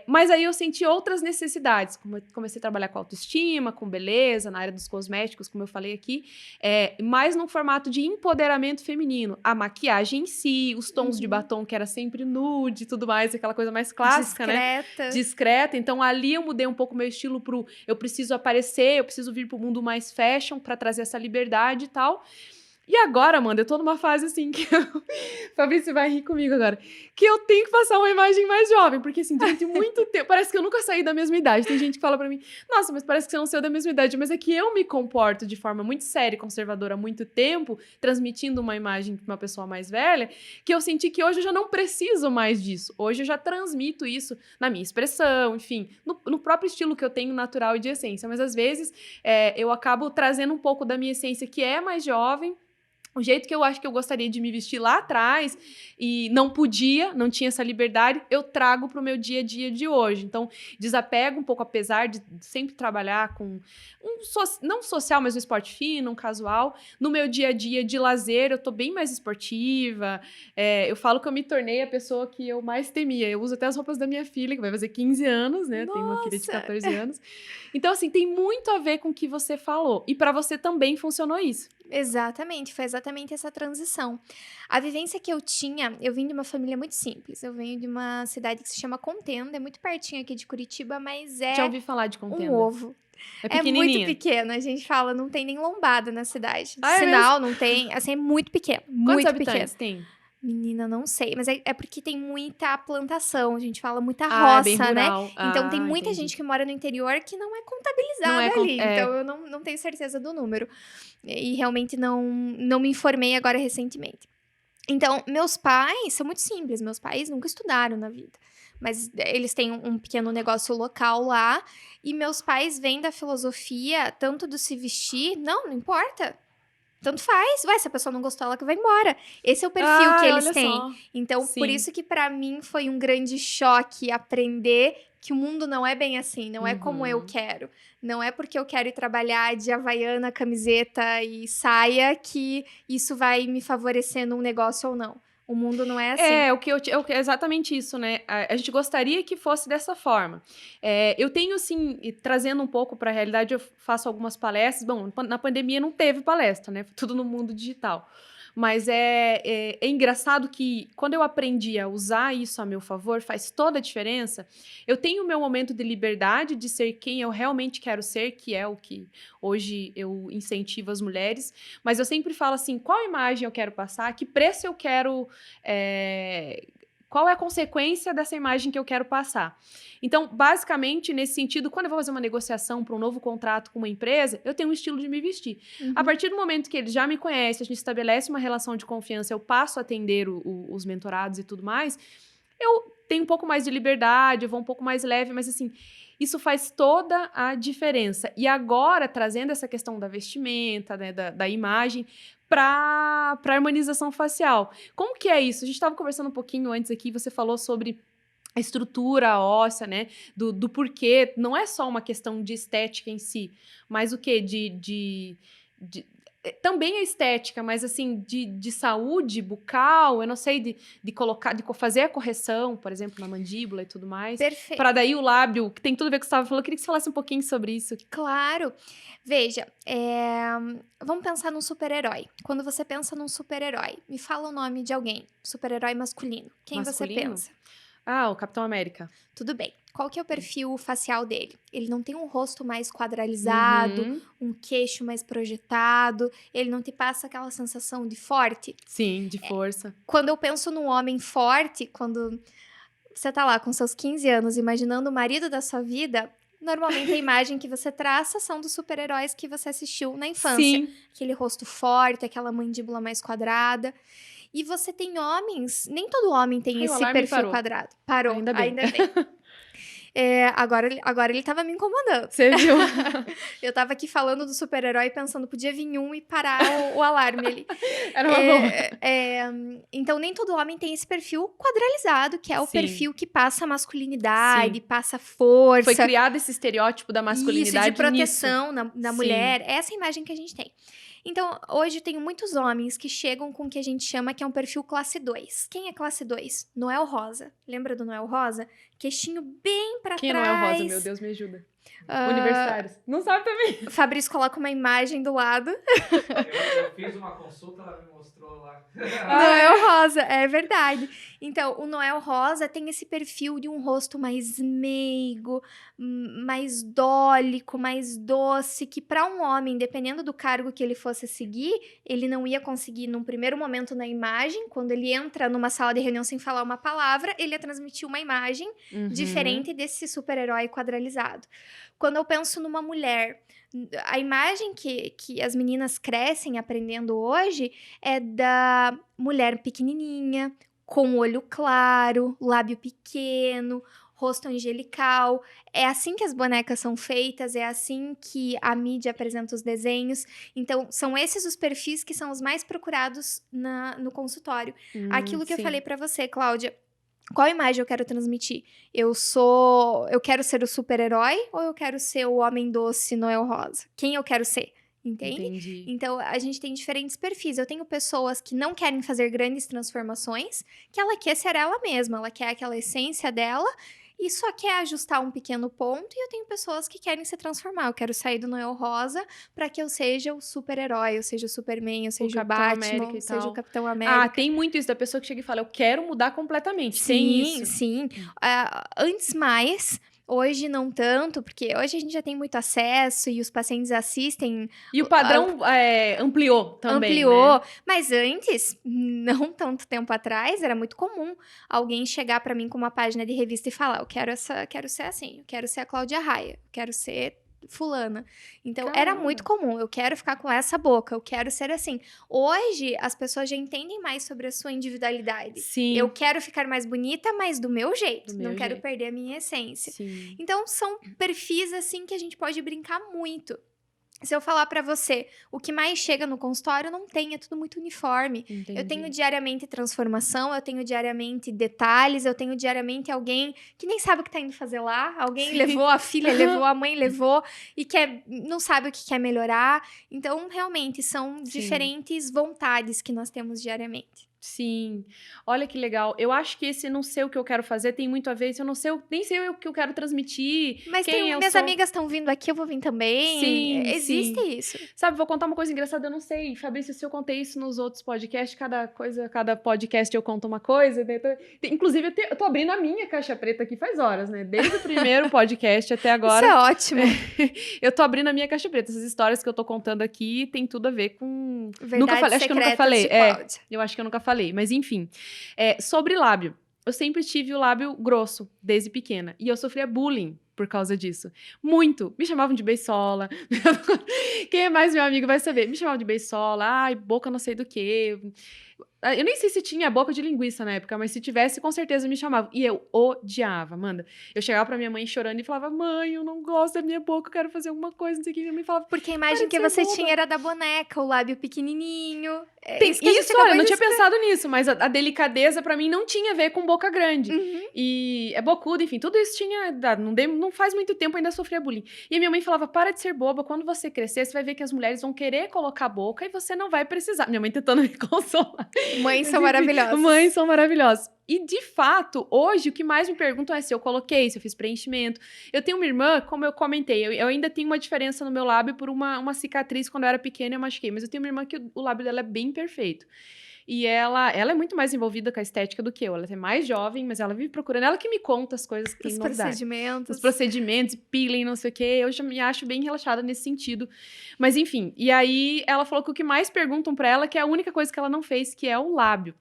[SPEAKER 1] Mas aí eu senti outras necessidades. Comecei a trabalhar com autoestima, com beleza, na área dos cosméticos, como eu falei aqui, mais num formato de empoderamento feminino. A maquiagem em si, os tons de batom, que era sempre nude e tudo mais, aquela coisa mais clássica,
[SPEAKER 2] discreta,
[SPEAKER 1] né? Discreta. Então, ali eu mudei um pouco o meu estilo pro... Eu preciso aparecer, eu preciso vir pro mundo mais fashion para trazer essa liberdade e tal. E agora, Amanda, eu tô numa fase assim que Fabrício vai rir comigo agora, que eu tenho que passar uma imagem mais jovem, porque assim, durante muito tempo, parece que eu nunca saí da mesma idade. Tem gente que fala pra mim, nossa, mas parece que você não saiu da mesma idade, mas é que eu me comporto de forma muito séria e conservadora há muito tempo, transmitindo uma imagem de uma pessoa mais velha, que eu senti que hoje eu já não preciso mais disso. Hoje eu já transmito isso na minha expressão, enfim, no próprio estilo que eu tenho natural e de essência, mas às vezes eu acabo trazendo um pouco da minha essência, que é mais jovem, o jeito que eu acho que eu gostaria de me vestir lá atrás e não podia, não tinha essa liberdade, eu trago para o meu dia a dia de hoje. Então, desapego um pouco, apesar de sempre trabalhar com não social, mas um esporte fino, um casual. No meu dia a dia de lazer, eu tô bem mais esportiva. Eu falo que eu me tornei a pessoa que eu mais temia. Eu uso até as roupas da minha filha, que vai fazer 15 anos, né?
[SPEAKER 2] Nossa!
[SPEAKER 1] Tenho uma filha de 14 anos. Então, assim, tem muito a ver com o que você falou. E para você também funcionou isso.
[SPEAKER 2] Exatamente, foi exatamente essa transição. A vivência que eu vim de uma família muito simples. Eu venho de uma cidade que se chama Contenda, é muito pertinho aqui de Curitiba, mas
[SPEAKER 1] Já
[SPEAKER 2] é
[SPEAKER 1] ouvi falar de
[SPEAKER 2] um
[SPEAKER 1] Contenda.
[SPEAKER 2] ovo.
[SPEAKER 1] É
[SPEAKER 2] É muito
[SPEAKER 1] pequenininha.
[SPEAKER 2] pequeno, a gente fala, não tem nem lombada na cidade.
[SPEAKER 1] Ah, é
[SPEAKER 2] Sinal, não tem, assim, é muito pequeno,
[SPEAKER 1] Quantos
[SPEAKER 2] muito pequeno.
[SPEAKER 1] habitantes tem?
[SPEAKER 2] Menina, não sei, mas é porque tem muita plantação, a gente fala muita
[SPEAKER 1] Ah, é bem
[SPEAKER 2] roça, né?
[SPEAKER 1] rural.
[SPEAKER 2] Então tem
[SPEAKER 1] Ah,
[SPEAKER 2] muita
[SPEAKER 1] entendi.
[SPEAKER 2] gente que mora no interior que não é
[SPEAKER 1] Não
[SPEAKER 2] contabilizada
[SPEAKER 1] é,
[SPEAKER 2] ali,
[SPEAKER 1] é.
[SPEAKER 2] então eu não tenho certeza do número. E realmente não me informei agora recentemente. Então, meus pais são muito simples, meus pais nunca estudaram na vida. Mas eles têm um pequeno negócio local lá, e meus pais vêm da filosofia, tanto do se vestir, não importa. Tanto faz, vai, se a pessoa não gostou, ela que vai embora. Esse é o perfil que eles
[SPEAKER 1] olha
[SPEAKER 2] têm.
[SPEAKER 1] só.
[SPEAKER 2] Então, por
[SPEAKER 1] Sim.
[SPEAKER 2] isso que pra mim foi um grande choque aprender que o mundo não é bem assim, não é como eu quero. Não é porque eu quero ir trabalhar de havaiana, camiseta e saia que isso vai me favorecer num negócio ou não. O mundo não é assim.
[SPEAKER 1] É exatamente isso, né? A gente gostaria que fosse dessa forma. Eu tenho, assim, trazendo um pouco para a realidade, eu faço algumas palestras. Bom, na pandemia não teve palestra, né? Foi tudo no mundo digital. Mas é engraçado que quando eu aprendi a usar isso a meu favor, faz toda a diferença. Eu tenho o meu momento de liberdade de ser quem eu realmente quero ser, que é o que hoje eu incentivo as mulheres. Mas eu sempre falo assim, qual imagem eu quero passar, que preço eu quero... qual é a consequência dessa imagem que eu quero passar? Então, basicamente, nesse sentido, quando eu vou fazer uma negociação para um novo contrato com uma empresa, eu tenho um estilo de me vestir. A partir do momento que eles já me conhecem, a gente estabelece uma relação de confiança, eu passo a atender os mentorados e tudo mais, eu tenho um pouco mais de liberdade, eu vou um pouco mais leve, mas assim, isso faz toda a diferença. E agora, trazendo essa questão da vestimenta, né, da imagem, para harmonização facial. Como que é isso? A gente estava conversando um pouquinho antes aqui, você falou sobre a estrutura óssea, né? Do porquê. Não é só uma questão de estética em si, mas o quê? Também a estética, mas assim, de saúde bucal, eu não sei, de colocar, de fazer a correção, por exemplo, na mandíbula e tudo mais.
[SPEAKER 2] Perfeito.
[SPEAKER 1] Para daí o lábio, que tem tudo a ver com o que você estava falando, eu queria que você falasse um pouquinho sobre isso.
[SPEAKER 2] Claro. Veja, vamos pensar num super-herói. Quando você pensa num super-herói, me fala o nome de alguém. Super-herói masculino. Quem
[SPEAKER 1] Masculino?
[SPEAKER 2] você pensa?
[SPEAKER 1] Ah, o Capitão América.
[SPEAKER 2] Tudo bem. Qual que é o perfil facial dele? Ele não tem um rosto mais quadralizado, um queixo mais projetado, ele não te passa aquela sensação de forte?
[SPEAKER 1] Sim, de força.
[SPEAKER 2] Quando eu penso num homem forte, quando você tá lá com seus 15 anos imaginando o marido da sua vida, normalmente a imagem que você traça são dos super-heróis que você assistiu na infância.
[SPEAKER 1] Sim.
[SPEAKER 2] Aquele rosto forte, aquela mandíbula mais quadrada. E você tem homens, nem todo homem tem
[SPEAKER 1] Ai, o
[SPEAKER 2] esse
[SPEAKER 1] alarme
[SPEAKER 2] perfil
[SPEAKER 1] parou.
[SPEAKER 2] quadrado. Parou,
[SPEAKER 1] Ainda bem.
[SPEAKER 2] ainda bem. Agora ele tava me incomodando.
[SPEAKER 1] Você viu?
[SPEAKER 2] Eu tava aqui falando do super-herói pensando, podia vir um e parar o alarme ali.
[SPEAKER 1] Era uma boa.
[SPEAKER 2] Então, nem todo homem tem esse perfil quadralizado, que é o
[SPEAKER 1] Sim.
[SPEAKER 2] perfil que passa masculinidade,
[SPEAKER 1] Sim.
[SPEAKER 2] passa força.
[SPEAKER 1] Foi criado esse estereótipo da masculinidade
[SPEAKER 2] Isso, de proteção na
[SPEAKER 1] Sim.
[SPEAKER 2] mulher. É essa imagem que a gente tem. Então, hoje eu tenho muitos homens que chegam com o que a gente chama que é um perfil classe 2. Quem é classe 2? Noel Rosa. Lembra do Noel Rosa? Queixinho bem pra
[SPEAKER 1] Quem
[SPEAKER 2] trás.
[SPEAKER 1] não é o Rosa? Meu Deus, me ajuda. Universitários. Não sabe também.
[SPEAKER 2] Fabrício coloca uma imagem do lado.
[SPEAKER 3] Eu fiz uma consulta, ela me mostrou lá.
[SPEAKER 2] Noel Rosa, é verdade. Então, o Noel Rosa tem esse perfil de um rosto mais meigo, mais dólico, mais doce, que para um homem, dependendo do cargo que ele fosse seguir, ele não ia conseguir num primeiro momento na imagem, quando ele entra numa sala de reunião sem falar uma palavra, ele ia transmitir uma imagem diferente desse super-herói quadralizado. Quando eu penso numa mulher, a imagem que as meninas crescem aprendendo hoje é da mulher pequenininha, com olho claro, lábio pequeno, rosto angelical. É assim que as bonecas são feitas, é assim que a mídia apresenta os desenhos. Então, são esses os perfis que são os mais procurados no consultório. Aquilo que eu falei pra você, Cláudia, qual imagem eu quero transmitir? Eu quero ser o super-herói ou eu quero ser o homem doce Noel Rosa? Quem eu quero ser? Entende?
[SPEAKER 1] Entendi.
[SPEAKER 2] Então, a gente tem diferentes perfis. Eu tenho pessoas que não querem fazer grandes transformações, que ela quer ser ela mesma, ela quer aquela essência dela, e só quer ajustar um pequeno ponto, e eu tenho pessoas que querem se transformar. Eu quero sair do Noel Rosa para que eu seja o super-herói, eu seja o Superman, eu seja o
[SPEAKER 1] Capitão
[SPEAKER 2] Batman,
[SPEAKER 1] América e
[SPEAKER 2] eu seja
[SPEAKER 1] tal.
[SPEAKER 2] o Capitão América.
[SPEAKER 1] Tem muito isso da pessoa que chega e fala, eu quero mudar completamente. Tem isso.
[SPEAKER 2] Sim. Antes mais, hoje não tanto, porque hoje a gente já tem muito acesso e os pacientes assistem.
[SPEAKER 1] E o padrão ampliou também,
[SPEAKER 2] Ampliou,
[SPEAKER 1] né?
[SPEAKER 2] mas antes, não tanto tempo atrás, era muito comum alguém chegar pra mim com uma página de revista e falar, eu quero ser assim, eu quero ser a Cláudia Raia, eu quero ser fulana. Então, era
[SPEAKER 1] Caramba.
[SPEAKER 2] muito comum, eu quero ficar com essa boca, eu quero ser assim. Hoje, as pessoas já entendem mais sobre a sua individualidade.
[SPEAKER 1] Sim.
[SPEAKER 2] Eu quero ficar mais bonita, mas do meu jeito,
[SPEAKER 1] Do meu
[SPEAKER 2] não quero
[SPEAKER 1] jeito.
[SPEAKER 2] perder a minha essência.
[SPEAKER 1] Sim.
[SPEAKER 2] Então, são perfis, assim, que a gente pode brincar muito. Se eu falar pra você, o que mais chega no consultório não tem, é tudo muito uniforme.
[SPEAKER 1] Entendi.
[SPEAKER 2] Eu tenho diariamente transformação, eu tenho diariamente detalhes, eu tenho diariamente alguém que nem sabe o que tá indo fazer lá, alguém
[SPEAKER 1] Sim.
[SPEAKER 2] levou a filha, levou a mãe, levou, e não sabe o que quer melhorar. Então, realmente, são
[SPEAKER 1] Sim.
[SPEAKER 2] diferentes vontades que nós temos diariamente.
[SPEAKER 1] Sim. Olha que legal. Eu acho que esse não sei o que eu quero fazer tem muito a ver. Eu não sei, nem sei o que eu quero transmitir.
[SPEAKER 2] Mas
[SPEAKER 1] quem eu
[SPEAKER 2] minhas
[SPEAKER 1] sou.
[SPEAKER 2] amigas estão vindo aqui, eu vou vir também.
[SPEAKER 1] Sim,
[SPEAKER 2] Existe
[SPEAKER 1] sim.
[SPEAKER 2] isso.
[SPEAKER 1] Sabe, vou contar uma coisa engraçada, eu não sei, Fabrício, se eu contei isso nos outros podcasts, cada podcast eu conto uma coisa, né? Inclusive, eu tô abrindo a minha caixa preta aqui faz horas, né? Desde o primeiro podcast até agora.
[SPEAKER 2] Isso é ótimo.
[SPEAKER 1] Eu tô abrindo a minha caixa preta. Essas histórias que eu tô contando aqui tem tudo a ver com...
[SPEAKER 2] Verdades
[SPEAKER 1] acho que eu nunca
[SPEAKER 2] secretas
[SPEAKER 1] falei.
[SPEAKER 2] de Cláudia.
[SPEAKER 1] Eu acho que eu nunca falei, mas enfim. Sobre lábio. Eu sempre tive o lábio grosso, desde pequena. E eu sofria bullying por causa disso. Muito. Me chamavam de beisola. Quem é mais meu amigo vai saber. Me chamavam de beisola. Ai, boca não sei do quê. Eu nem sei se tinha boca de linguiça na época, mas se tivesse, com certeza me chamavam. E eu odiava, Amanda. Eu chegava pra minha mãe chorando e falava, mãe, eu não gosto da minha boca, eu quero fazer alguma coisa, não sei o que. Minha mãe falava,
[SPEAKER 2] Porque a imagem que você tinha era da boneca, o lábio pequenininho.
[SPEAKER 1] Olha, eu não tinha pensado nisso, mas a delicadeza pra mim não tinha a ver com boca grande.
[SPEAKER 2] Uhum.
[SPEAKER 1] E é bocuda, enfim, tudo isso tinha... Não faz muito tempo ainda sofria bullying. E a minha mãe falava, para de ser boba, quando você crescer, você vai ver que as mulheres vão querer colocar a boca e você não vai precisar. Minha mãe tentando me consolar.
[SPEAKER 2] Mães são maravilhosas.
[SPEAKER 1] Mães são maravilhosas. E, de fato, hoje, o que mais me perguntam é se eu coloquei, se eu fiz preenchimento. Eu tenho uma irmã, como eu comentei, eu ainda tenho uma diferença no meu lábio por uma cicatriz. Quando eu era pequena, eu machuquei. Mas eu tenho uma irmã que o lábio dela é bem perfeito. E ela é muito mais envolvida com a estética do que eu. Ela é mais jovem, mas ela vive procurando. Ela que me conta as coisas que tem novidade.
[SPEAKER 2] Os
[SPEAKER 1] Procedimentos, peeling, não sei o quê. Eu já me acho bem relaxada nesse sentido. Mas, enfim. E aí, ela falou que o que mais perguntam pra ela, que é a única coisa que ela não fez, que é o lábio.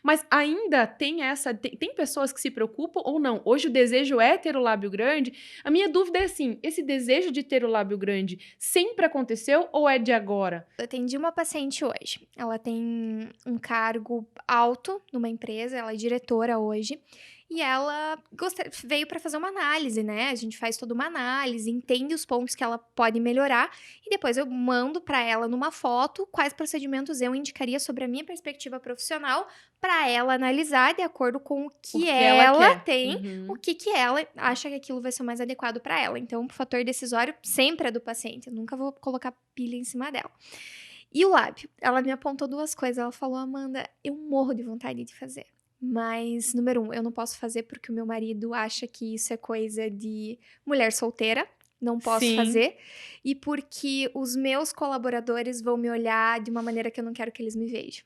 [SPEAKER 1] Mas ainda tem essa... Tem pessoas que se preocupam ou não. Hoje o desejo é ter o lábio grande. A minha dúvida é assim, esse desejo de ter o lábio grande sempre aconteceu ou é de agora?
[SPEAKER 2] Eu atendi uma paciente hoje. Ela tem um cargo alto numa empresa, ela é diretora hoje. E ela veio para fazer uma análise, né? A gente faz toda uma análise, entende os pontos que ela pode melhorar e depois eu mando para ela numa foto quais procedimentos eu indicaria sobre a minha perspectiva profissional para ela analisar de acordo com o que ela tem, o que ela acha que aquilo vai ser mais adequado para ela. Então, o fator decisório sempre é do paciente. Eu nunca vou colocar pilha em cima dela. E o lábio? Ela me apontou duas coisas. Ela falou, Amanda, eu morro de vontade de fazer. Mas, número 1, eu não posso fazer porque o meu marido acha que isso é coisa de mulher solteira. Não posso fazer. E porque os meus colaboradores vão me olhar de uma maneira que eu não quero que eles me vejam.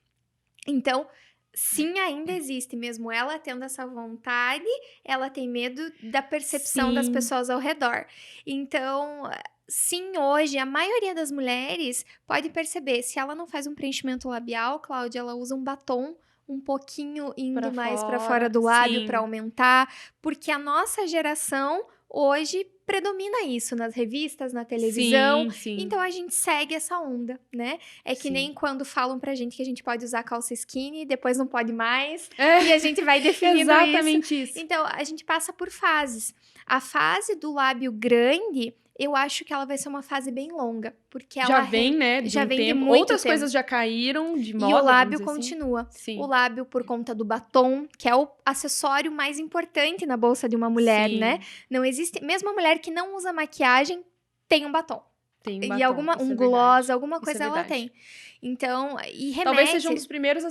[SPEAKER 2] Então, sim, ainda existe. Mesmo ela tendo essa vontade, ela tem medo da percepção das pessoas ao redor. Então... Sim, hoje, a maioria das mulheres pode perceber, se ela não faz um preenchimento labial, Cláudia, ela usa um batom um pouquinho indo mais para fora do lábio para aumentar, porque a nossa geração hoje predomina isso nas revistas, na televisão, então a gente segue essa onda, né? É que nem quando falam pra gente que a gente pode usar calça skinny, depois não pode mais, e a gente vai definindo isso. Então, a gente passa por fases. A fase do lábio grande... Eu acho que ela vai ser uma fase bem longa, porque ela
[SPEAKER 1] já vem, né?
[SPEAKER 2] Já vem de
[SPEAKER 1] tempo.
[SPEAKER 2] muito
[SPEAKER 1] Outras
[SPEAKER 2] tempo.
[SPEAKER 1] coisas já caíram de moda.
[SPEAKER 2] E o lábio continua.
[SPEAKER 1] Sim.
[SPEAKER 2] O lábio por conta do batom, que é o acessório mais importante na bolsa de uma mulher, né? Não existe... Mesmo a mulher que não usa maquiagem tem um batom.
[SPEAKER 1] tem
[SPEAKER 2] E
[SPEAKER 1] batom, isso
[SPEAKER 2] um
[SPEAKER 1] é
[SPEAKER 2] gloss,
[SPEAKER 1] verdade.
[SPEAKER 2] alguma
[SPEAKER 1] Isso é
[SPEAKER 2] coisa ela
[SPEAKER 1] verdade.
[SPEAKER 2] tem. Então, e remete...
[SPEAKER 1] Talvez seja um dos primeiros,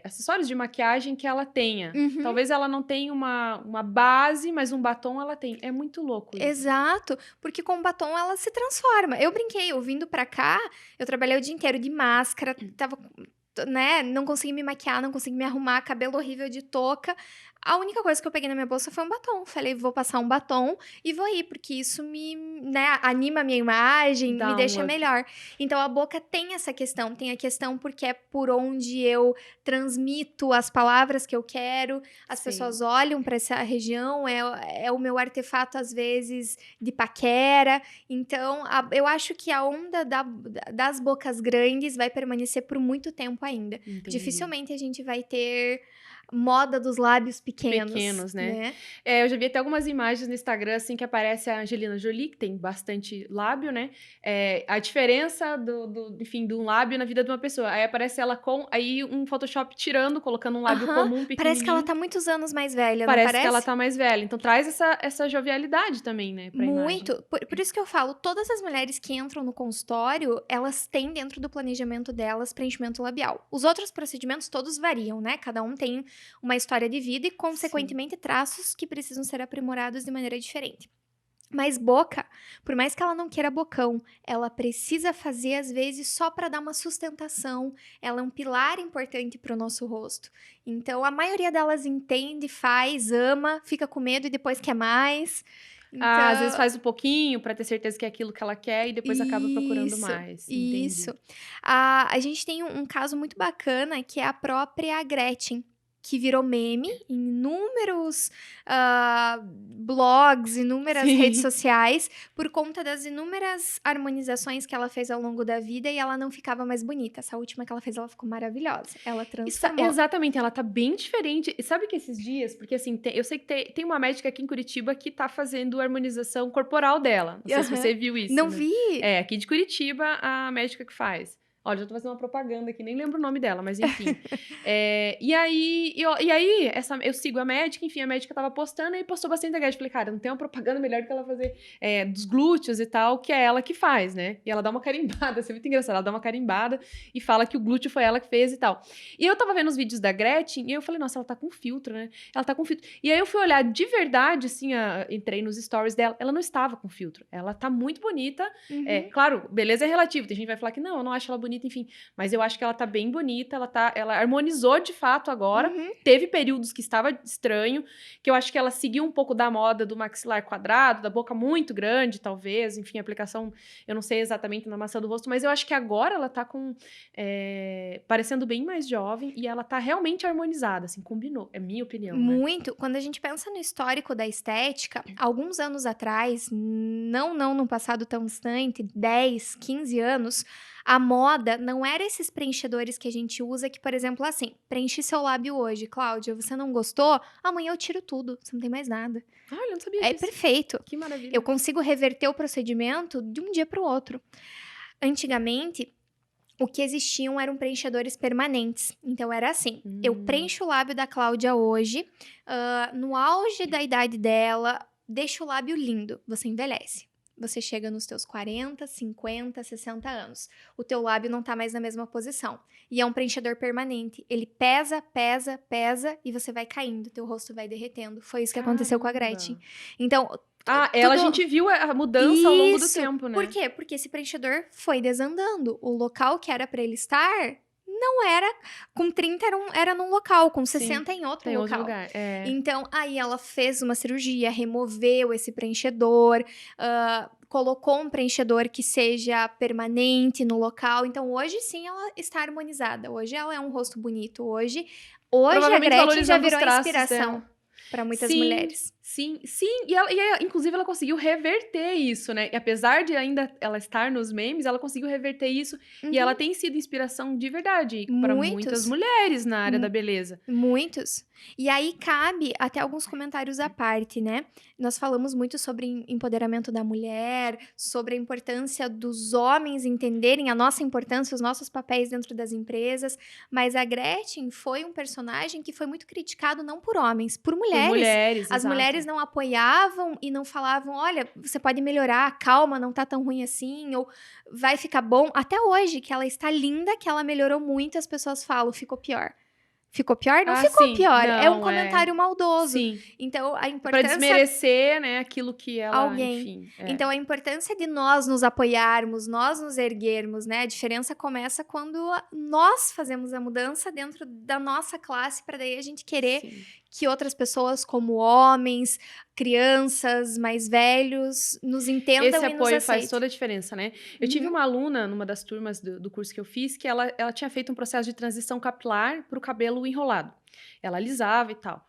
[SPEAKER 1] acessórios de maquiagem que ela tenha.
[SPEAKER 2] Uhum.
[SPEAKER 1] Talvez ela não tenha uma base, mas um batom ela tem. É muito louco isso.
[SPEAKER 2] Exato, porque com o batom ela se transforma. Eu brinquei, eu vindo pra cá, eu trabalhei o dia inteiro de máscara, tava, né, não consegui me maquiar, não consegui me arrumar, cabelo horrível de touca. A única coisa que eu peguei na minha bolsa foi um batom. Falei, vou passar um batom e vou ir, porque isso me, né, anima a minha imagem,
[SPEAKER 1] Dá
[SPEAKER 2] me
[SPEAKER 1] um
[SPEAKER 2] deixa
[SPEAKER 1] up.
[SPEAKER 2] melhor. Então, a boca tem essa questão. Tem a questão porque é por onde eu transmito as palavras que eu quero. As
[SPEAKER 1] Sim.
[SPEAKER 2] pessoas olham para essa região, é o meu artefato, às vezes, de paquera. Então, eu acho que a onda das bocas grandes vai permanecer por muito tempo ainda.
[SPEAKER 1] Entendi.
[SPEAKER 2] Dificilmente a gente vai ter moda dos lábios pequenos.
[SPEAKER 1] Pequenos, né? Eu já vi até algumas imagens no Instagram, assim, que aparece a Angelina Jolie, que tem bastante lábio, né? A diferença enfim, de um lábio na vida de uma pessoa. Aí aparece ela com, aí um Photoshop tirando, colocando um lábio comum, pequenininho.
[SPEAKER 2] Parece que ela tá muitos anos mais velha,
[SPEAKER 1] Parece
[SPEAKER 2] não parece?
[SPEAKER 1] que ela tá mais velha. Então traz essa jovialidade também, né, pra
[SPEAKER 2] Muito.
[SPEAKER 1] imagem.
[SPEAKER 2] Por isso que eu falo, todas as mulheres que entram no consultório, elas têm dentro do planejamento delas preenchimento labial. Os outros procedimentos todos variam, né? Cada um tem uma história de vida e, consequentemente, traços que precisam ser aprimorados de maneira diferente. Mas boca, por mais que ela não queira bocão, ela precisa fazer, às vezes, só para dar uma sustentação. Ela é um pilar importante para o nosso rosto. Então, a maioria delas entende, faz, ama, fica com medo e depois quer mais. Então,
[SPEAKER 1] às vezes faz um pouquinho pra ter certeza que é aquilo que ela quer e depois acaba procurando mais. Entendi.
[SPEAKER 2] Isso. A gente tem um caso muito bacana que é a própria Gretchen, que virou meme em inúmeros blogs, inúmeras
[SPEAKER 1] Sim.
[SPEAKER 2] redes sociais, por conta das inúmeras harmonizações que ela fez ao longo da vida e ela não ficava mais bonita. Essa última que ela fez, ela ficou maravilhosa. Ela transformou.
[SPEAKER 1] Exatamente, ela tá bem diferente. E sabe que esses dias, porque assim, eu sei que tem uma médica aqui em Curitiba que tá fazendo harmonização corporal dela. Não sei se você viu isso.
[SPEAKER 2] Não
[SPEAKER 1] né?
[SPEAKER 2] vi!
[SPEAKER 1] Aqui de Curitiba, a médica que faz. Olha, já tô fazendo uma propaganda aqui, nem lembro o nome dela, mas enfim. E aí, eu sigo a médica, enfim, a médica tava postando e postou bastante da Gretchen. Falei, cara, não tem uma propaganda melhor do que ela fazer dos glúteos e tal, que é ela que faz, né? E ela dá uma carimbada, isso é muito engraçado, ela dá uma carimbada e fala que o glúteo foi ela que fez e tal. E eu tava vendo os vídeos da Gretchen e eu falei, nossa, ela tá com filtro, né? Ela tá com filtro. E aí eu fui olhar de verdade, assim, entrei nos stories dela, ela não estava com filtro. Ela tá muito bonita.
[SPEAKER 2] Uhum.
[SPEAKER 1] Claro, beleza é relativo, tem gente que vai falar que não, eu não acho ela bonita, enfim. Mas eu acho que ela tá bem bonita, ela harmonizou de fato agora.
[SPEAKER 2] Uhum.
[SPEAKER 1] Teve períodos que estava estranho, que eu acho que ela seguiu um pouco da moda do maxilar quadrado, da boca muito grande, talvez. Enfim, a aplicação, eu não sei exatamente na maçã do rosto, mas eu acho que agora ela tá parecendo bem mais jovem e ela tá realmente harmonizada, assim, combinou. É minha opinião, né?
[SPEAKER 2] Muito. Quando a gente pensa no histórico da estética, alguns anos atrás, não no passado tão distante, 10, 15 anos, a moda não era esses preenchedores que a gente usa que, por exemplo, assim, preenchi seu lábio hoje, Cláudia, você não gostou? Amanhã eu tiro tudo, você não tem mais nada.
[SPEAKER 1] Olha, eu não sabia
[SPEAKER 2] É
[SPEAKER 1] disso.
[SPEAKER 2] perfeito.
[SPEAKER 1] Que maravilha.
[SPEAKER 2] Eu consigo reverter o procedimento de um dia para o outro. Antigamente, o que existiam eram preenchedores permanentes. Então, era assim, eu preencho o lábio da Cláudia hoje, no auge da idade dela, deixo o lábio lindo, você envelhece. Você chega nos teus 40, 50, 60 anos. O teu lábio não tá mais na mesma posição. E é um preenchedor permanente. Ele pesa, pesa, pesa e você vai caindo. Teu rosto vai derretendo. Foi isso que aconteceu com a Gretchen. Então,
[SPEAKER 1] a gente viu a mudança ao longo do tempo, né?
[SPEAKER 2] Por quê? Porque esse preenchedor foi desandando. O local que era pra ele estar não era... Com 30 era num local, com 60 em outro local.
[SPEAKER 1] Outro lugar.
[SPEAKER 2] Então, aí ela fez uma cirurgia, removeu esse preenchedor, colocou um preenchedor que seja permanente no local. Então, hoje sim ela está harmonizada. Hoje ela é um rosto bonito. Hoje a Gretchen já virou inspiração para muitas mulheres.
[SPEAKER 1] Sim. E inclusive, ela conseguiu reverter isso, né? E apesar de ainda ela estar nos memes, ela conseguiu reverter isso.
[SPEAKER 2] Uhum.
[SPEAKER 1] E ela tem sido inspiração de verdade para muitas mulheres na área da beleza.
[SPEAKER 2] Muitos. E aí cabe até alguns comentários à parte, né? Nós falamos muito sobre empoderamento da mulher, sobre a importância dos homens entenderem a nossa importância, os nossos papéis dentro das empresas. Mas a Gretchen foi um personagem que foi muito criticado não por homens, por mulheres.
[SPEAKER 1] Por mulheres,
[SPEAKER 2] As
[SPEAKER 1] exato.
[SPEAKER 2] mulheres mulheres não apoiavam e não falavam, olha, você pode melhorar, calma, não tá tão ruim assim, ou vai ficar bom. Até hoje, que ela está linda, que ela melhorou muito, as pessoas falam, ficou pior. Ficou pior? Não ficou
[SPEAKER 1] sim.
[SPEAKER 2] pior. É um
[SPEAKER 1] Não,
[SPEAKER 2] comentário maldoso.
[SPEAKER 1] Sim.
[SPEAKER 2] Então, a
[SPEAKER 1] Pra
[SPEAKER 2] importância...
[SPEAKER 1] desmerecer, né, aquilo que ela,
[SPEAKER 2] Alguém.
[SPEAKER 1] enfim...
[SPEAKER 2] Então, a importância de nós nos apoiarmos, nós nos erguermos, né? A diferença começa quando nós fazemos a mudança dentro da nossa classe, para daí a gente querer
[SPEAKER 1] Sim.
[SPEAKER 2] que outras pessoas, como homens, crianças, mais velhos, nos entendam
[SPEAKER 1] Esse
[SPEAKER 2] e nos
[SPEAKER 1] apoio faz
[SPEAKER 2] aceitem.
[SPEAKER 1] toda a diferença, né? Eu tive uma aluna numa das turmas do curso que eu fiz, que ela tinha feito um processo de transição capilar para o cabelo enrolado. Ela alisava e tal.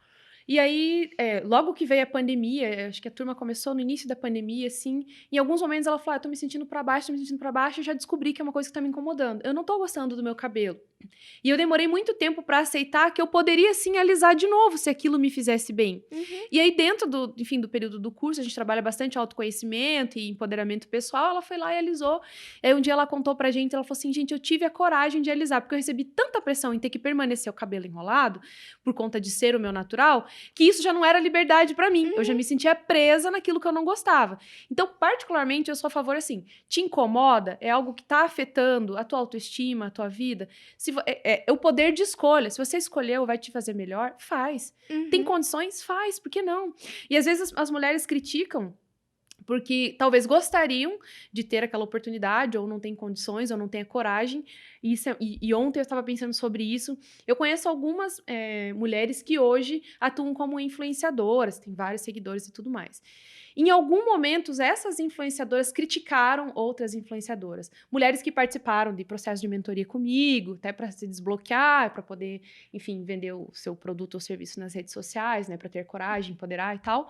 [SPEAKER 1] E aí, logo que veio a pandemia, acho que a turma começou no início da pandemia, assim, em alguns momentos ela falou, eu tô me sentindo pra baixo, eu já descobri que é uma coisa que tá me incomodando. Eu não tô gostando do meu cabelo. E eu demorei muito tempo pra aceitar que eu poderia, sim, alisar de novo, se aquilo me fizesse bem. E aí, dentro do período do curso, a gente trabalha bastante autoconhecimento e empoderamento pessoal, ela foi lá e alisou. Aí, um dia ela contou pra gente, ela falou assim, gente, eu tive a coragem de alisar, porque eu recebi tanta pressão em ter que permanecer o cabelo enrolado, por conta de ser o meu natural, que isso já não era liberdade pra mim. Eu já me sentia presa naquilo que eu não gostava. Então, particularmente, eu sou a favor, assim, te incomoda? É algo que tá afetando a tua autoestima, a tua vida? É o poder de escolha. Se você escolheu, vai te fazer melhor, faz. Tem condições? Faz. Por que não? E às vezes as mulheres criticam porque talvez gostariam de ter aquela oportunidade, ou não tem condições, ou não tem a coragem. E ontem eu estava pensando sobre isso. Eu conheço algumas mulheres que hoje atuam como influenciadoras, tem vários seguidores e tudo mais. Em algum momento, essas influenciadoras criticaram outras influenciadoras. Mulheres que participaram de processo de mentoria comigo, até para se desbloquear, para poder, enfim, vender o seu produto ou serviço nas redes sociais, né, para ter coragem, empoderar e tal.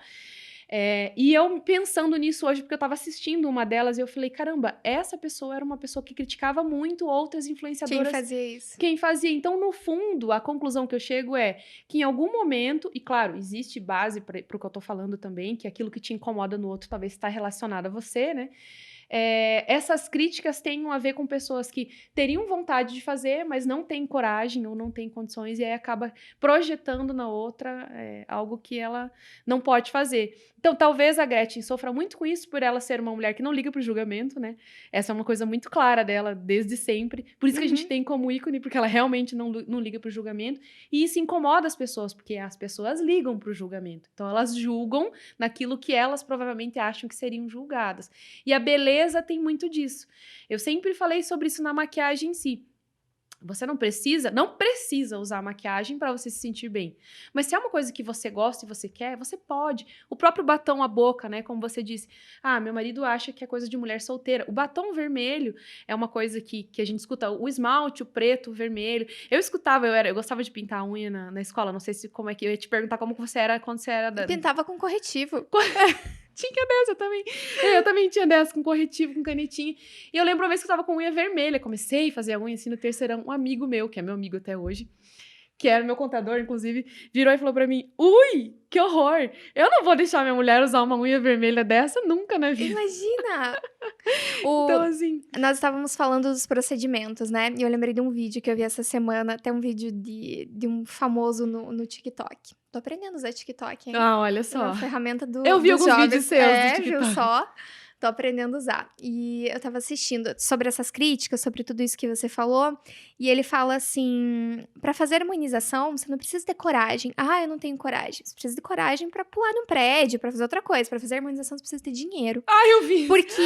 [SPEAKER 1] E eu pensando nisso hoje, porque eu estava assistindo uma delas, e eu falei, caramba, essa pessoa era uma pessoa que criticava muito outras influenciadoras.
[SPEAKER 2] Quem fazia isso?
[SPEAKER 1] Quem fazia. Então, no fundo, a conclusão que eu chego é que em algum momento, e claro, existe base para o que eu tô falando também, que aquilo que te incomoda no outro talvez está relacionado a você, né? Essas críticas tenham a ver com pessoas que teriam vontade de fazer, mas não têm coragem ou não têm condições, e aí acaba projetando na outra algo que ela não pode fazer. Então, talvez a Gretchen sofra muito com isso por ela ser uma mulher que não liga pro julgamento, né? Essa é uma coisa muito clara dela desde sempre. Por isso que a gente tem como ícone, porque ela realmente não liga pro julgamento. E isso incomoda as pessoas, porque as pessoas ligam pro julgamento. Então, elas julgam naquilo que elas provavelmente acham que seriam julgadas. E a beleza tem muito disso. Eu sempre falei sobre isso na maquiagem em si. Você não precisa usar maquiagem para você se sentir bem. Mas se é uma coisa que você gosta e você quer, você pode. O próprio batom à boca, né? Como você disse. Meu marido acha que é coisa de mulher solteira. O batom vermelho é uma coisa que a gente escuta. O esmalte, o preto, o vermelho. Eu gostava de pintar a unha na escola. Não sei como é que... Eu ia te perguntar como que você era quando você era...
[SPEAKER 2] Pintava com corretivo.
[SPEAKER 1] Tinha dessa também. Eu também tinha dessa, com corretivo, com canetinha. E eu lembro uma vez que eu tava com unha vermelha. Comecei a fazer a unha assim no terceirão. Um amigo meu, que é meu amigo até hoje, que era meu contador, inclusive, virou e falou pra mim, ui, que horror! Eu não vou deixar minha mulher usar uma unha vermelha dessa nunca na vida.
[SPEAKER 2] Imagina!
[SPEAKER 1] Então, assim...
[SPEAKER 2] Nós estávamos falando dos procedimentos, né? E eu lembrei de um vídeo que eu vi essa semana, até um vídeo de um famoso no TikTok. Tô aprendendo a usar TikTok, hein?
[SPEAKER 1] olha
[SPEAKER 2] É
[SPEAKER 1] só.
[SPEAKER 2] uma ferramenta
[SPEAKER 1] Eu vi
[SPEAKER 2] dos
[SPEAKER 1] alguns
[SPEAKER 2] jovens.
[SPEAKER 1] vídeos seus do
[SPEAKER 2] Viu
[SPEAKER 1] TikTok.
[SPEAKER 2] só? Tô aprendendo a usar. E eu tava assistindo sobre essas críticas, sobre tudo isso que você falou. E ele fala assim, pra fazer harmonização, você não precisa ter coragem. Eu não tenho coragem. Você precisa de coragem pra pular num prédio, pra fazer outra coisa. Pra fazer harmonização, você precisa ter dinheiro.
[SPEAKER 1] Eu vi.
[SPEAKER 2] Porque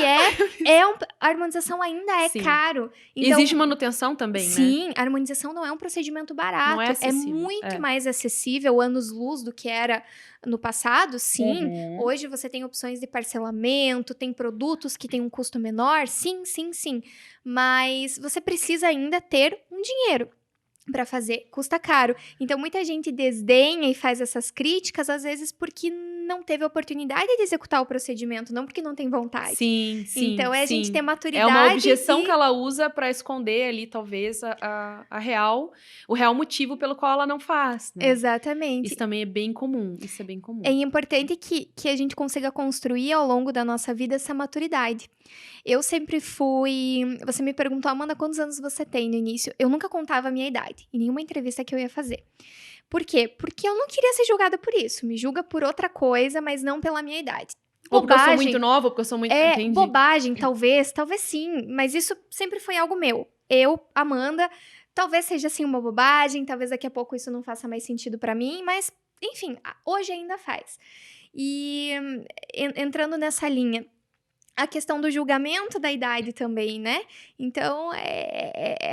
[SPEAKER 2] a harmonização ainda é
[SPEAKER 1] Sim.
[SPEAKER 2] caro. Então,
[SPEAKER 1] existe manutenção também, né?
[SPEAKER 2] sim, a harmonização não é um procedimento barato.
[SPEAKER 1] Não é acessível,
[SPEAKER 2] muito mais acessível, anos-luz do que era no passado, sim. Hoje você tem opções de parcelamento, tem produtos que têm um custo menor, sim. Mas você precisa ainda ter um dinheiro para fazer, custa caro. Então, muita gente desdenha e faz essas críticas, às vezes porque não teve a oportunidade de executar o procedimento, não porque não tem vontade.
[SPEAKER 1] Sim.
[SPEAKER 2] Então, a gente ter maturidade.
[SPEAKER 1] É uma objeção que ela usa pra esconder ali, talvez, o real motivo pelo qual ela não faz, né?
[SPEAKER 2] Exatamente.
[SPEAKER 1] Isso também é bem comum,
[SPEAKER 2] É importante que a gente consiga construir ao longo da nossa vida essa maturidade. Eu sempre fui... Você me perguntou, Amanda, quantos anos você tem no início? Eu nunca contava a minha idade, em nenhuma entrevista que eu ia fazer. Por quê? Porque eu não queria ser julgada por isso. Me julga por outra coisa. coisa, mas não pela minha idade.
[SPEAKER 1] Ou porque eu sou muito nova, ou porque eu sou muito... Entendi.
[SPEAKER 2] Bobagem, talvez sim, mas isso sempre foi algo meu. Eu, Amanda, talvez seja assim uma bobagem, talvez daqui a pouco isso não faça mais sentido pra mim, mas, enfim, hoje ainda faz. E entrando nessa linha, a questão do julgamento da idade também, né? Então,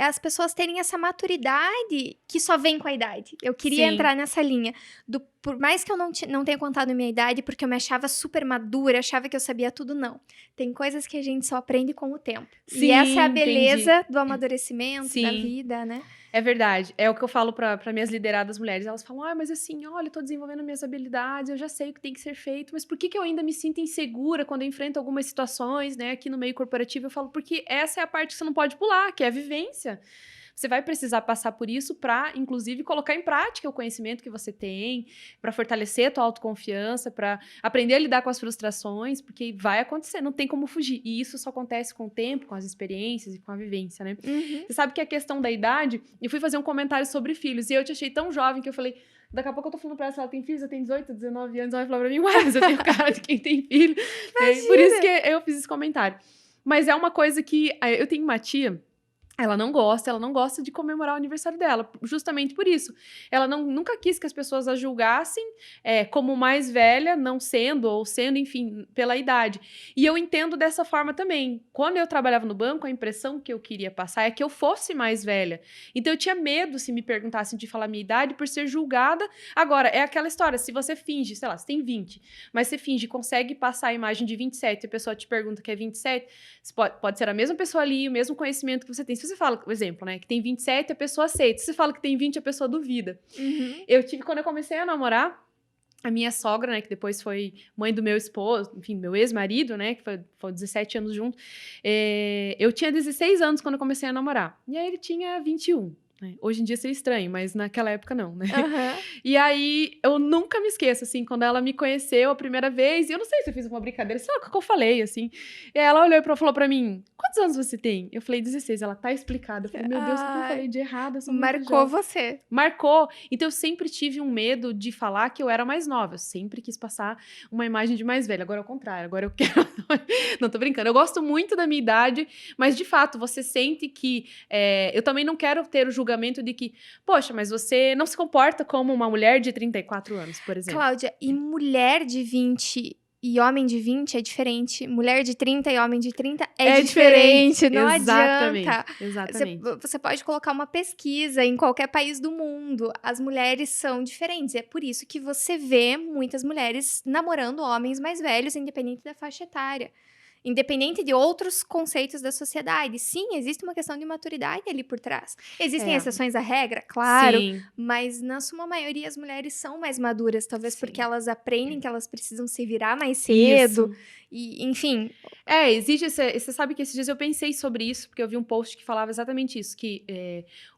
[SPEAKER 2] as pessoas terem essa maturidade que só vem com a idade. Eu queria entrar nessa linha. Por mais que eu não tenha contado a minha idade, porque eu me achava super madura, achava que eu sabia tudo, não. Tem coisas que a gente só aprende com o tempo.
[SPEAKER 1] Sim,
[SPEAKER 2] e essa é a beleza do amadurecimento, da vida, né?
[SPEAKER 1] É verdade. É o que eu falo para minhas lideradas mulheres. Elas falam, mas assim, olha, eu tô desenvolvendo minhas habilidades, eu já sei o que tem que ser feito, mas por que eu ainda me sinto insegura quando eu enfrento algumas situações, né, aqui no meio corporativo? Eu falo, porque essa é a parte que você não pode pular, que é a vivência. Você vai precisar passar por isso para, inclusive, colocar em prática o conhecimento que você tem, para fortalecer a tua autoconfiança, para aprender a lidar com as frustrações, porque vai acontecer, não tem como fugir. E isso só acontece com o tempo, com as experiências e com a vivência, né?
[SPEAKER 2] Uhum.
[SPEAKER 1] Você sabe que a questão da idade, eu fui fazer um comentário sobre filhos, e eu te achei tão jovem que eu falei, daqui a pouco eu tô falando pra ela, se ela tem filhos, eu tenho 18, 19 anos, ela vai falar pra mim, mas eu tenho cara de quem tem filho. Por isso que eu fiz esse comentário. Mas é uma coisa que, eu tenho uma tia... Ela não gosta de comemorar o aniversário dela, justamente por isso. Ela nunca quis que as pessoas a julgassem como mais velha, não sendo, ou sendo, enfim, pela idade. E eu entendo dessa forma também. Quando eu trabalhava no banco, a impressão que eu queria passar é que eu fosse mais velha. Então eu tinha medo, se me perguntassem de falar a minha idade, por ser julgada. Agora, é aquela história, se você finge, sei lá, você tem 20, mas você finge, consegue passar a imagem de 27, e a pessoa te pergunta que é 27, pode ser a mesma pessoa ali, o mesmo conhecimento que você tem. Se você fala, por exemplo, né, que tem 27, a pessoa aceita. Se você fala que tem 20, a pessoa duvida.
[SPEAKER 2] Uhum.
[SPEAKER 1] Quando eu comecei a namorar, a minha sogra, né, que depois foi mãe do meu esposo, enfim, meu ex-marido, né, que foi 17 anos junto, eu tinha 16 anos quando eu comecei a namorar. E aí ele tinha 21. Né? Hoje em dia seria estranho, mas naquela época não, né?
[SPEAKER 2] Uhum.
[SPEAKER 1] E aí, eu nunca me esqueço, assim, quando ela me conheceu a primeira vez, e eu não sei se eu fiz uma brincadeira, sei lá o que eu falei, assim. E aí ela olhou e falou pra mim, quantos anos você tem? Eu falei, 16. Ela, tá explicado. Eu falei, meu Deus, o que eu falei de errado? Eu sou muito
[SPEAKER 2] Marcou
[SPEAKER 1] jovem.
[SPEAKER 2] você.
[SPEAKER 1] Marcou. Então, eu sempre tive um medo de falar que eu era mais nova. Eu sempre quis passar uma imagem de mais velha. Agora é o contrário. Agora eu quero... Não, tô brincando. Eu gosto muito da minha idade, mas, de fato, você sente que... eu também não quero ter o julgamento de que, poxa, mas você não se comporta como uma mulher de 34 anos, por exemplo.
[SPEAKER 2] Cláudia, e mulher de 20 e homem de 20 é diferente. Mulher de 30 e homem de 30 é diferente. Não adianta.
[SPEAKER 1] Exatamente.
[SPEAKER 2] Você pode colocar uma pesquisa em qualquer país do mundo. As mulheres são diferentes. É por isso que você vê muitas mulheres namorando homens mais velhos, independente da faixa etária. Independente de outros conceitos da sociedade. Sim, existe uma questão de maturidade ali por trás. Existem exceções à regra, claro. Sim. Mas, na sua maioria, as mulheres são mais maduras. Talvez porque elas aprendem que elas precisam se virar mais cedo. E, enfim...
[SPEAKER 1] existe você sabe que esses dias eu pensei sobre isso, porque eu vi um post que falava exatamente isso, que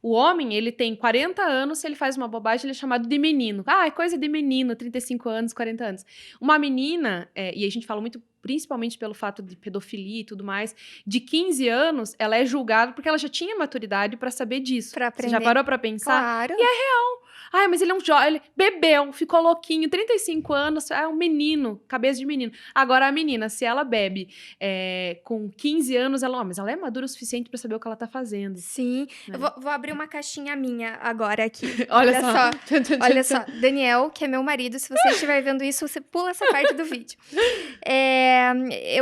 [SPEAKER 1] o homem, ele tem 40 anos, se ele faz uma bobagem, ele é chamado de menino. É coisa de menino, 35 anos, 40 anos. Uma menina, e a gente fala muito, principalmente pelo fato de pedofilia e tudo mais, de 15 anos, ela é julgada porque ela já tinha maturidade pra saber disso.
[SPEAKER 2] Pra aprender.
[SPEAKER 1] Você já parou pra pensar?
[SPEAKER 2] Claro.
[SPEAKER 1] E é real. Mas ele é um jovem, ele bebeu, ficou louquinho, 35 anos, é um menino, cabeça de menino. Agora, a menina, se ela bebe com 15 anos, mas ela é madura o suficiente pra saber o que ela tá fazendo.
[SPEAKER 2] Sim. Eu vou abrir uma caixinha minha agora aqui.
[SPEAKER 1] Olha só.
[SPEAKER 2] Olha só. Daniel, que é meu marido, se você estiver vendo isso, você pula essa parte do vídeo.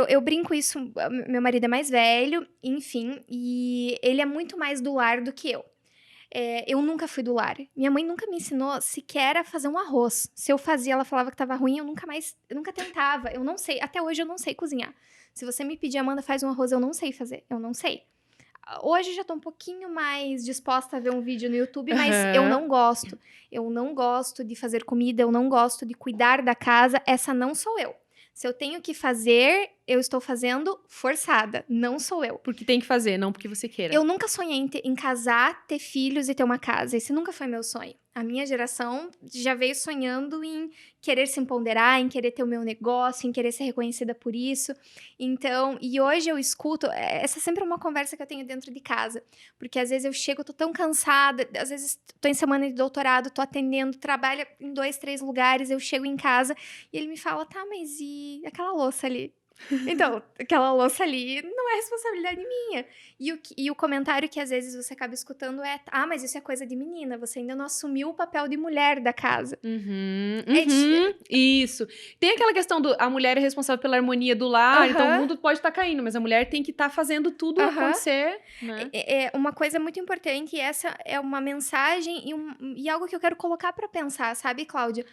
[SPEAKER 2] Eu brinco isso, meu marido é mais velho, enfim, e ele é muito mais do lar do que eu. Eu nunca fui do lar. Minha mãe nunca me ensinou sequer a fazer um arroz. Se eu fazia, ela falava que tava ruim, eu nunca tentava. Eu não sei, até hoje eu não sei cozinhar. Se você me pedir, Amanda, faz um arroz, eu não sei fazer. Eu não sei. Hoje já tô um pouquinho mais disposta a ver um vídeo no YouTube, mas eu não gosto. Eu não gosto de fazer comida, eu não gosto de cuidar da casa. Essa não sou eu. Se eu tenho que fazer, eu estou fazendo forçada. Não sou eu.
[SPEAKER 1] Porque tem que fazer, não porque você queira.
[SPEAKER 2] Eu nunca sonhei em casar, ter filhos e ter uma casa. Esse nunca foi meu sonho. A minha geração já veio sonhando em querer se empoderar, em querer ter o meu negócio, em querer ser reconhecida por isso. Então, e hoje eu escuto, essa é sempre uma conversa que eu tenho dentro de casa, porque às vezes eu chego, tô tão cansada, às vezes tô em semana de doutorado, tô atendendo, trabalho em 2, 3 lugares, eu chego em casa e ele me fala, tá, mas e aquela louça ali? Então, aquela louça ali não é responsabilidade minha. E o comentário que às vezes você acaba escutando é: ah, mas isso é coisa de menina, você ainda não assumiu o papel de mulher da casa.
[SPEAKER 1] Isso. Tem aquela questão do a mulher é responsável pela harmonia do lar, então o mundo pode estar caindo, mas a mulher tem que estar fazendo tudo acontecer, né?
[SPEAKER 2] É uma coisa muito importante, e essa é uma mensagem e algo que eu quero colocar para pensar, sabe, Cláudia?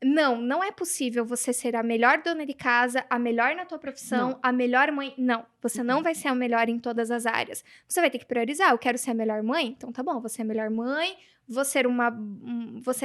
[SPEAKER 2] Não é possível você ser a melhor dona de casa, a melhor na tua profissão, a melhor mãe. Não, você não vai ser a melhor em todas as áreas. Você vai ter que priorizar. Eu quero ser a melhor mãe? Então tá bom, vou ser a melhor mãe, vou ser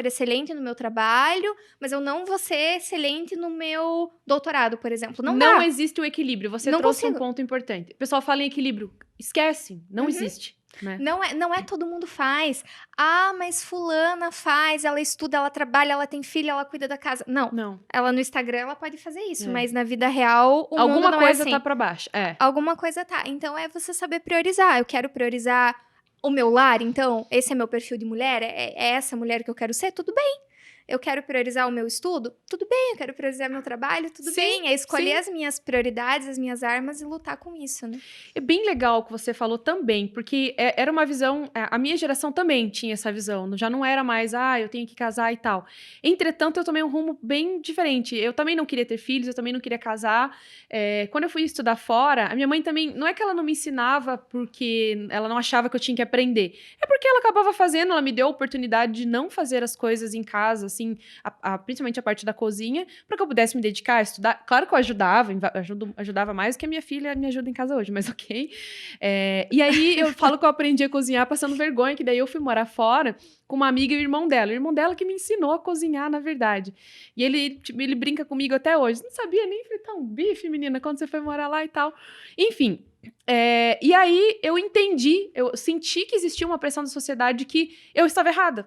[SPEAKER 2] excelente no meu trabalho, mas eu não vou ser excelente no meu doutorado, por exemplo. Não
[SPEAKER 1] existe o equilíbrio. Você
[SPEAKER 2] não
[SPEAKER 1] trouxe
[SPEAKER 2] consigo.
[SPEAKER 1] Um ponto importante. O pessoal fala em equilíbrio. Esquece, não existe. Né?
[SPEAKER 2] Não é todo mundo faz. Ah, mas fulana faz, ela estuda, ela trabalha, ela tem filho, ela cuida da casa. Não. Ela no Instagram, ela pode fazer isso, mas na vida real, o mundo não
[SPEAKER 1] coisa
[SPEAKER 2] é assim.
[SPEAKER 1] Tá pra baixo.
[SPEAKER 2] Alguma coisa tá. Então, é você saber priorizar. Eu quero priorizar o meu lar, então, esse é meu perfil de mulher, é essa mulher que eu quero ser, tudo bem. Eu quero priorizar o meu estudo? Tudo bem. Eu quero priorizar meu trabalho? Tudo bem. É escolher as minhas prioridades, as minhas armas e lutar com isso, né?
[SPEAKER 1] É bem legal o que você falou também, porque era uma visão... A minha geração também tinha essa visão. Já não era mais, eu tenho que casar e tal. Entretanto, eu tomei um rumo bem diferente. Eu também não queria ter filhos, eu também não queria casar. Quando eu fui estudar fora, a minha mãe também... Não é que ela não me ensinava porque ela não achava que eu tinha que aprender. É porque ela acabava fazendo, ela me deu a oportunidade de não fazer as coisas em casa, assim, principalmente a parte da cozinha, para que eu pudesse me dedicar a estudar. Claro que eu ajudava mais do que a minha filha me ajuda em casa hoje, mas ok. E aí eu falo que eu aprendi a cozinhar passando vergonha, que daí eu fui morar fora com uma amiga e o irmão dela que me ensinou a cozinhar, na verdade. E ele brinca comigo até hoje. Não sabia nem fritar um bife, menina, quando você foi morar lá e tal. Enfim, e aí eu senti que existia uma pressão da sociedade que eu estava errada.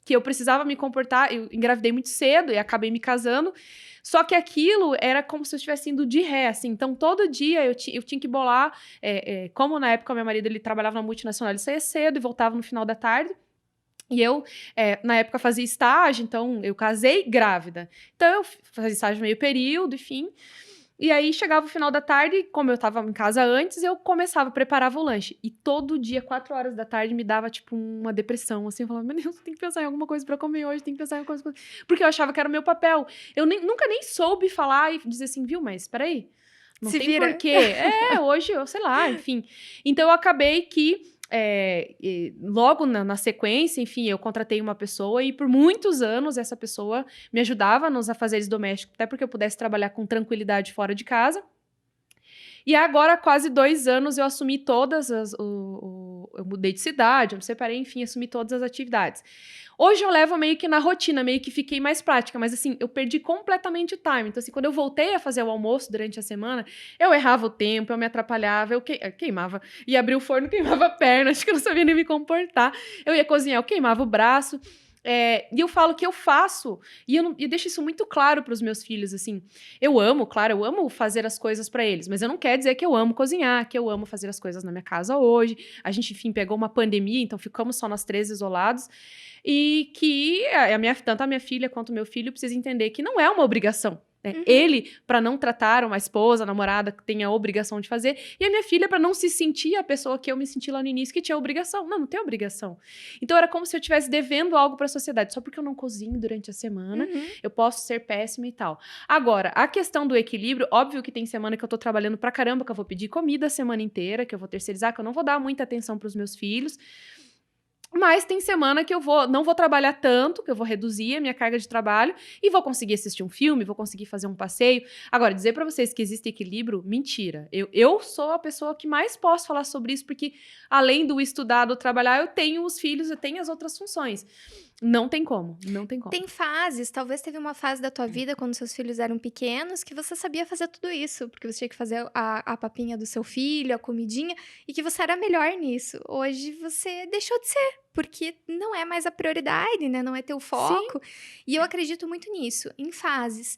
[SPEAKER 1] Que eu precisava me comportar, eu engravidei muito cedo e acabei me casando, só que aquilo era como se eu estivesse indo de ré, assim, então todo dia eu tinha que bolar, como na época meu marido ele trabalhava na multinacional, ele saía cedo e voltava no final da tarde, e eu, na época, fazia estágio, então eu casei grávida, então eu fazia estágio meio período, enfim. E aí, chegava o final da tarde, como eu tava em casa antes, eu começava, preparava o lanche. E todo dia, 4 horas da tarde, me dava, tipo, uma depressão, assim. Eu falava, meu Deus, tem que pensar em alguma coisa pra comer hoje, tem que pensar em alguma coisa. Porque eu achava que era o meu papel. Eu nunca nem soube falar e dizer assim, viu, mas peraí, não tem porquê. Hoje, eu sei lá, enfim. Então, eu acabei que... logo na sequência, enfim, eu contratei uma pessoa e por muitos anos essa pessoa me ajudava nos afazeres domésticos, até porque eu pudesse trabalhar com tranquilidade fora de casa. E agora, há quase 2 anos, eu assumi todas eu mudei de cidade, eu me separei, enfim, assumi todas as atividades. Hoje eu levo meio que na rotina, meio que fiquei mais prática, mas assim, eu perdi completamente o time. Então assim, quando eu voltei a fazer o almoço durante a semana, eu errava o tempo, eu me atrapalhava, eu queimava, ia abrir o forno, queimava a perna, acho que eu não sabia nem me comportar. Eu ia cozinhar, eu queimava o braço. E eu falo que eu faço, e eu deixo isso muito claro para os meus filhos, assim, eu amo fazer as coisas para eles, mas eu não quero dizer que eu amo cozinhar, que eu amo fazer as coisas na minha casa hoje. A gente, enfim, pegou uma pandemia, então ficamos só nós 3 isolados, e que tanto a minha filha quanto o meu filho precisam entender que não é uma obrigação. Ele, para não tratar uma esposa, namorada, que tem a obrigação de fazer, e a minha filha, para não se sentir a pessoa que eu me senti lá no início, que tinha obrigação. Não tem obrigação. Então, era como se eu estivesse devendo algo para a sociedade. Só porque eu não cozinho durante a semana, eu posso ser péssima e tal. Agora, a questão do equilíbrio, óbvio que tem semana que eu tô trabalhando pra caramba, que eu vou pedir comida a semana inteira, que eu vou terceirizar, que eu não vou dar muita atenção pros meus filhos. Mas tem semana que eu não vou trabalhar tanto, que eu vou reduzir a minha carga de trabalho e vou conseguir assistir um filme, vou conseguir fazer um passeio. Agora, dizer pra vocês que existe equilíbrio, mentira. Eu sou a pessoa que mais posso falar sobre isso, porque além do estudar, do trabalhar, eu tenho os filhos, eu tenho as outras funções. Não tem como, não tem como.
[SPEAKER 2] Tem fases, talvez teve uma fase da tua vida, quando seus filhos eram pequenos, que você sabia fazer tudo isso, porque você tinha que fazer a papinha do seu filho, a comidinha, e que você era melhor nisso. Hoje você deixou de ser, porque não é mais a prioridade, né? Não é teu foco. E eu acredito muito nisso, em fases.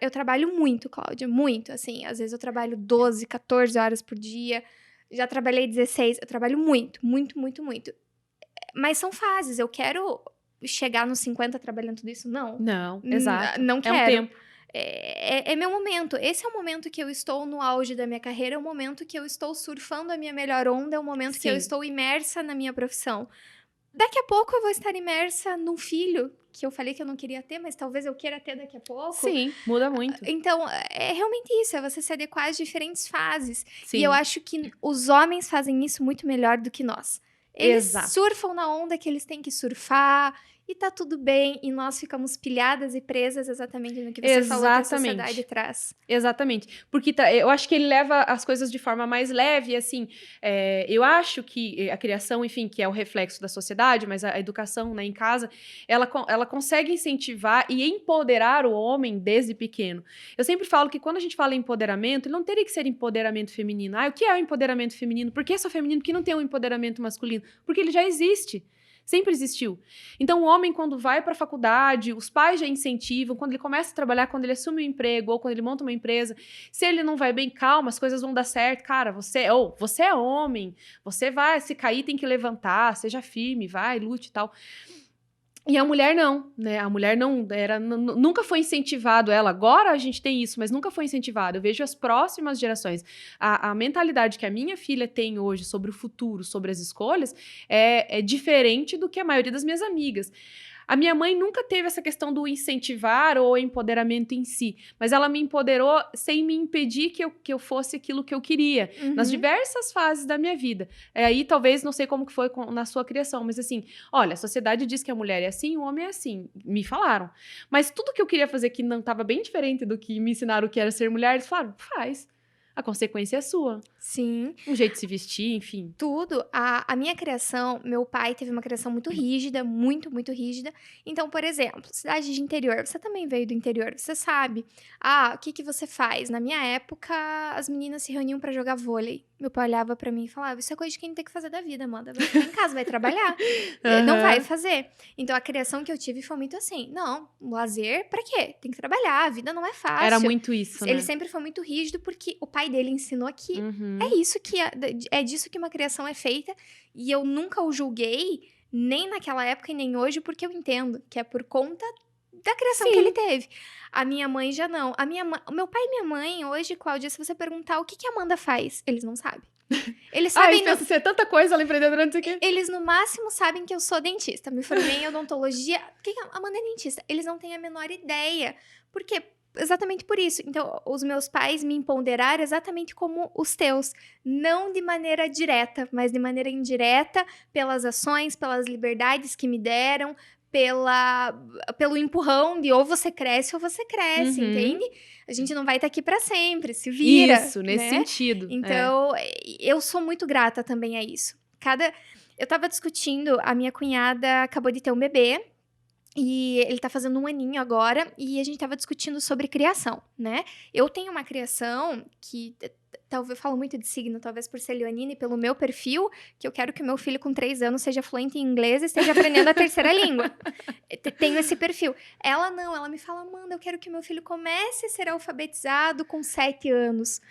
[SPEAKER 2] Eu trabalho muito, Cláudia, muito, assim, às vezes eu trabalho 12, 14 horas por dia, já trabalhei 16, eu trabalho muito, muito, muito, muito. Mas são fases, eu quero chegar nos 50 trabalhando tudo isso? Não.
[SPEAKER 1] Não, exato.
[SPEAKER 2] Não quero.
[SPEAKER 1] É um tempo.
[SPEAKER 2] É meu momento. Esse é o momento que eu estou no auge da minha carreira, é o momento que eu estou surfando a minha melhor onda, é o momento que eu
[SPEAKER 1] Sim.
[SPEAKER 2] estou imersa na minha profissão. Daqui a pouco eu vou estar imersa num filho, que eu falei que eu não queria ter, mas talvez eu queira ter daqui a pouco.
[SPEAKER 1] Sim, muda muito.
[SPEAKER 2] Então, é realmente isso, é você se adequar às diferentes fases.
[SPEAKER 1] Sim.
[SPEAKER 2] E eu acho que os homens fazem isso muito melhor do que nós. Eles
[SPEAKER 1] Exato.
[SPEAKER 2] surfam na onda que eles têm que surfar, e tá tudo bem, e nós ficamos pilhadas e presas exatamente no que você falou que a sociedade traz.
[SPEAKER 1] Exatamente. Porque eu acho que ele leva as coisas de forma mais leve, e assim, eu acho que a criação, enfim, que é o reflexo da sociedade, mas a educação, né, em casa, ela consegue incentivar e empoderar o homem desde pequeno. Eu sempre falo que quando a gente fala em empoderamento, ele não teria que ser empoderamento feminino. O que é o empoderamento feminino? Por que é só feminino? Por que não tem um empoderamento masculino? Porque ele já existe. Sempre existiu. Então, o homem, quando vai para a faculdade, os pais já incentivam, quando ele começa a trabalhar, quando ele assume um emprego, ou quando ele monta uma empresa, se ele não vai bem, calma, as coisas vão dar certo. Cara, você é homem, você vai, se cair tem que levantar, seja firme, vai, lute e tal. E a mulher não, né? A mulher não nunca foi incentivado ela. Agora a gente tem isso, mas nunca foi incentivado. Eu vejo as próximas gerações. A mentalidade que a minha filha tem hoje sobre o futuro, sobre as escolhas, é diferente do que a maioria das minhas amigas. A minha mãe nunca teve essa questão do incentivar ou empoderamento em si, mas ela me empoderou sem me impedir que eu fosse aquilo que eu queria, nas diversas fases da minha vida. Aí talvez, não sei como que foi na sua criação, mas assim, olha, a sociedade diz que a mulher é assim, o homem é assim, me falaram. Mas tudo que eu queria fazer que não estava bem diferente do que me ensinaram que era ser mulher, eles falaram, faz. A consequência é sua.
[SPEAKER 2] Sim.
[SPEAKER 1] Um jeito de se vestir, enfim.
[SPEAKER 2] Tudo. A minha criação, meu pai teve uma criação muito rígida, muito, muito rígida. Então, por exemplo, cidade de interior, você também veio do interior, você sabe. O que você faz? Na minha época, as meninas se reuniam pra jogar vôlei. Meu pai olhava pra mim e falava, isso é coisa de quem tem que fazer da vida, Amanda. Vai ficar em casa, vai trabalhar. Não vai fazer. Então, a criação que eu tive foi muito assim. Não, lazer, pra quê? Tem que trabalhar, a vida não é fácil.
[SPEAKER 1] Era muito isso, né?
[SPEAKER 2] Ele sempre foi muito rígido porque o pai dele ensinou que é disso que uma criação é feita, e eu nunca o julguei, nem naquela época e nem hoje, porque eu entendo que é por conta da criação que ele teve. A minha mãe já não. O meu pai e minha mãe, hoje, Cláudia, se você perguntar o que a Amanda faz, eles não sabem. Eles sabem...
[SPEAKER 1] pensa ser tanta coisa, ela empreendedora, não sei o quê.
[SPEAKER 2] Eles, no máximo, sabem que eu sou dentista. Me formei em odontologia. Por que a Amanda é dentista? Eles não têm a menor ideia. Por quê? Exatamente por isso. Então, os meus pais me empoderaram exatamente como os teus. Não de maneira direta, mas de maneira indireta, pelas ações, pelas liberdades que me deram, pelo empurrão de ou você cresce, entende? A gente não vai estar aqui para sempre, se vira.
[SPEAKER 1] Isso, nesse sentido.
[SPEAKER 2] Então, eu sou muito grata também a isso. Eu tava discutindo, a minha cunhada acabou de ter um bebê, e ele tá fazendo 1 aninho agora, e a gente tava discutindo sobre criação, né? Eu tenho uma criação que, talvez eu falo muito de signo, talvez por ser leonina e pelo meu perfil, que eu quero que o meu filho com 3 anos seja fluente em inglês e esteja aprendendo a terceira língua. Tenho esse perfil. Ela não, ela me fala, Amanda, eu quero que meu filho comece a ser alfabetizado com 7 anos.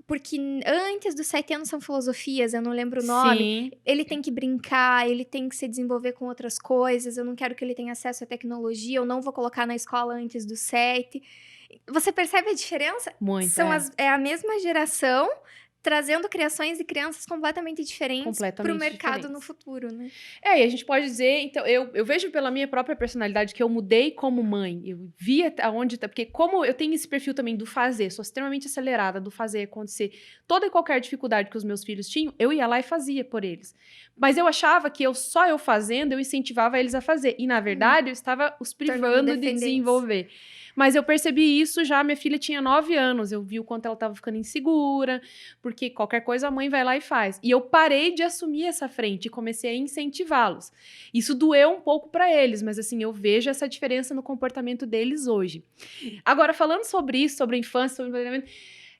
[SPEAKER 2] Porque antes dos 7 anos são filosofias, eu não lembro o nome.
[SPEAKER 1] Sim.
[SPEAKER 2] Ele tem que brincar, ele tem que se desenvolver com outras coisas. Eu não quero que ele tenha acesso à tecnologia, eu não vou colocar na escola antes dos 7. Você percebe a diferença?
[SPEAKER 1] Muito,
[SPEAKER 2] É a mesma geração, trazendo criações de crianças completamente diferentes para o mercado no futuro, né?
[SPEAKER 1] E a gente pode dizer, então, eu vejo pela minha própria personalidade que eu mudei como mãe, eu via aonde, porque como eu tenho esse perfil também do fazer, sou extremamente acelerada do fazer acontecer, toda e qualquer dificuldade que os meus filhos tinham, eu ia lá e fazia por eles. Mas eu achava que só eu fazendo, eu incentivava eles a fazer, e na verdade eu estava os privando de desenvolver. Mas eu percebi isso já, minha filha tinha 9 anos, eu vi o quanto ela tava ficando insegura, porque qualquer coisa a mãe vai lá e faz. E eu parei de assumir essa frente e comecei a incentivá-los. Isso doeu um pouco pra eles, mas assim, eu vejo essa diferença no comportamento deles hoje. Agora, falando sobre isso, sobre a infância, sobre o empoderamento,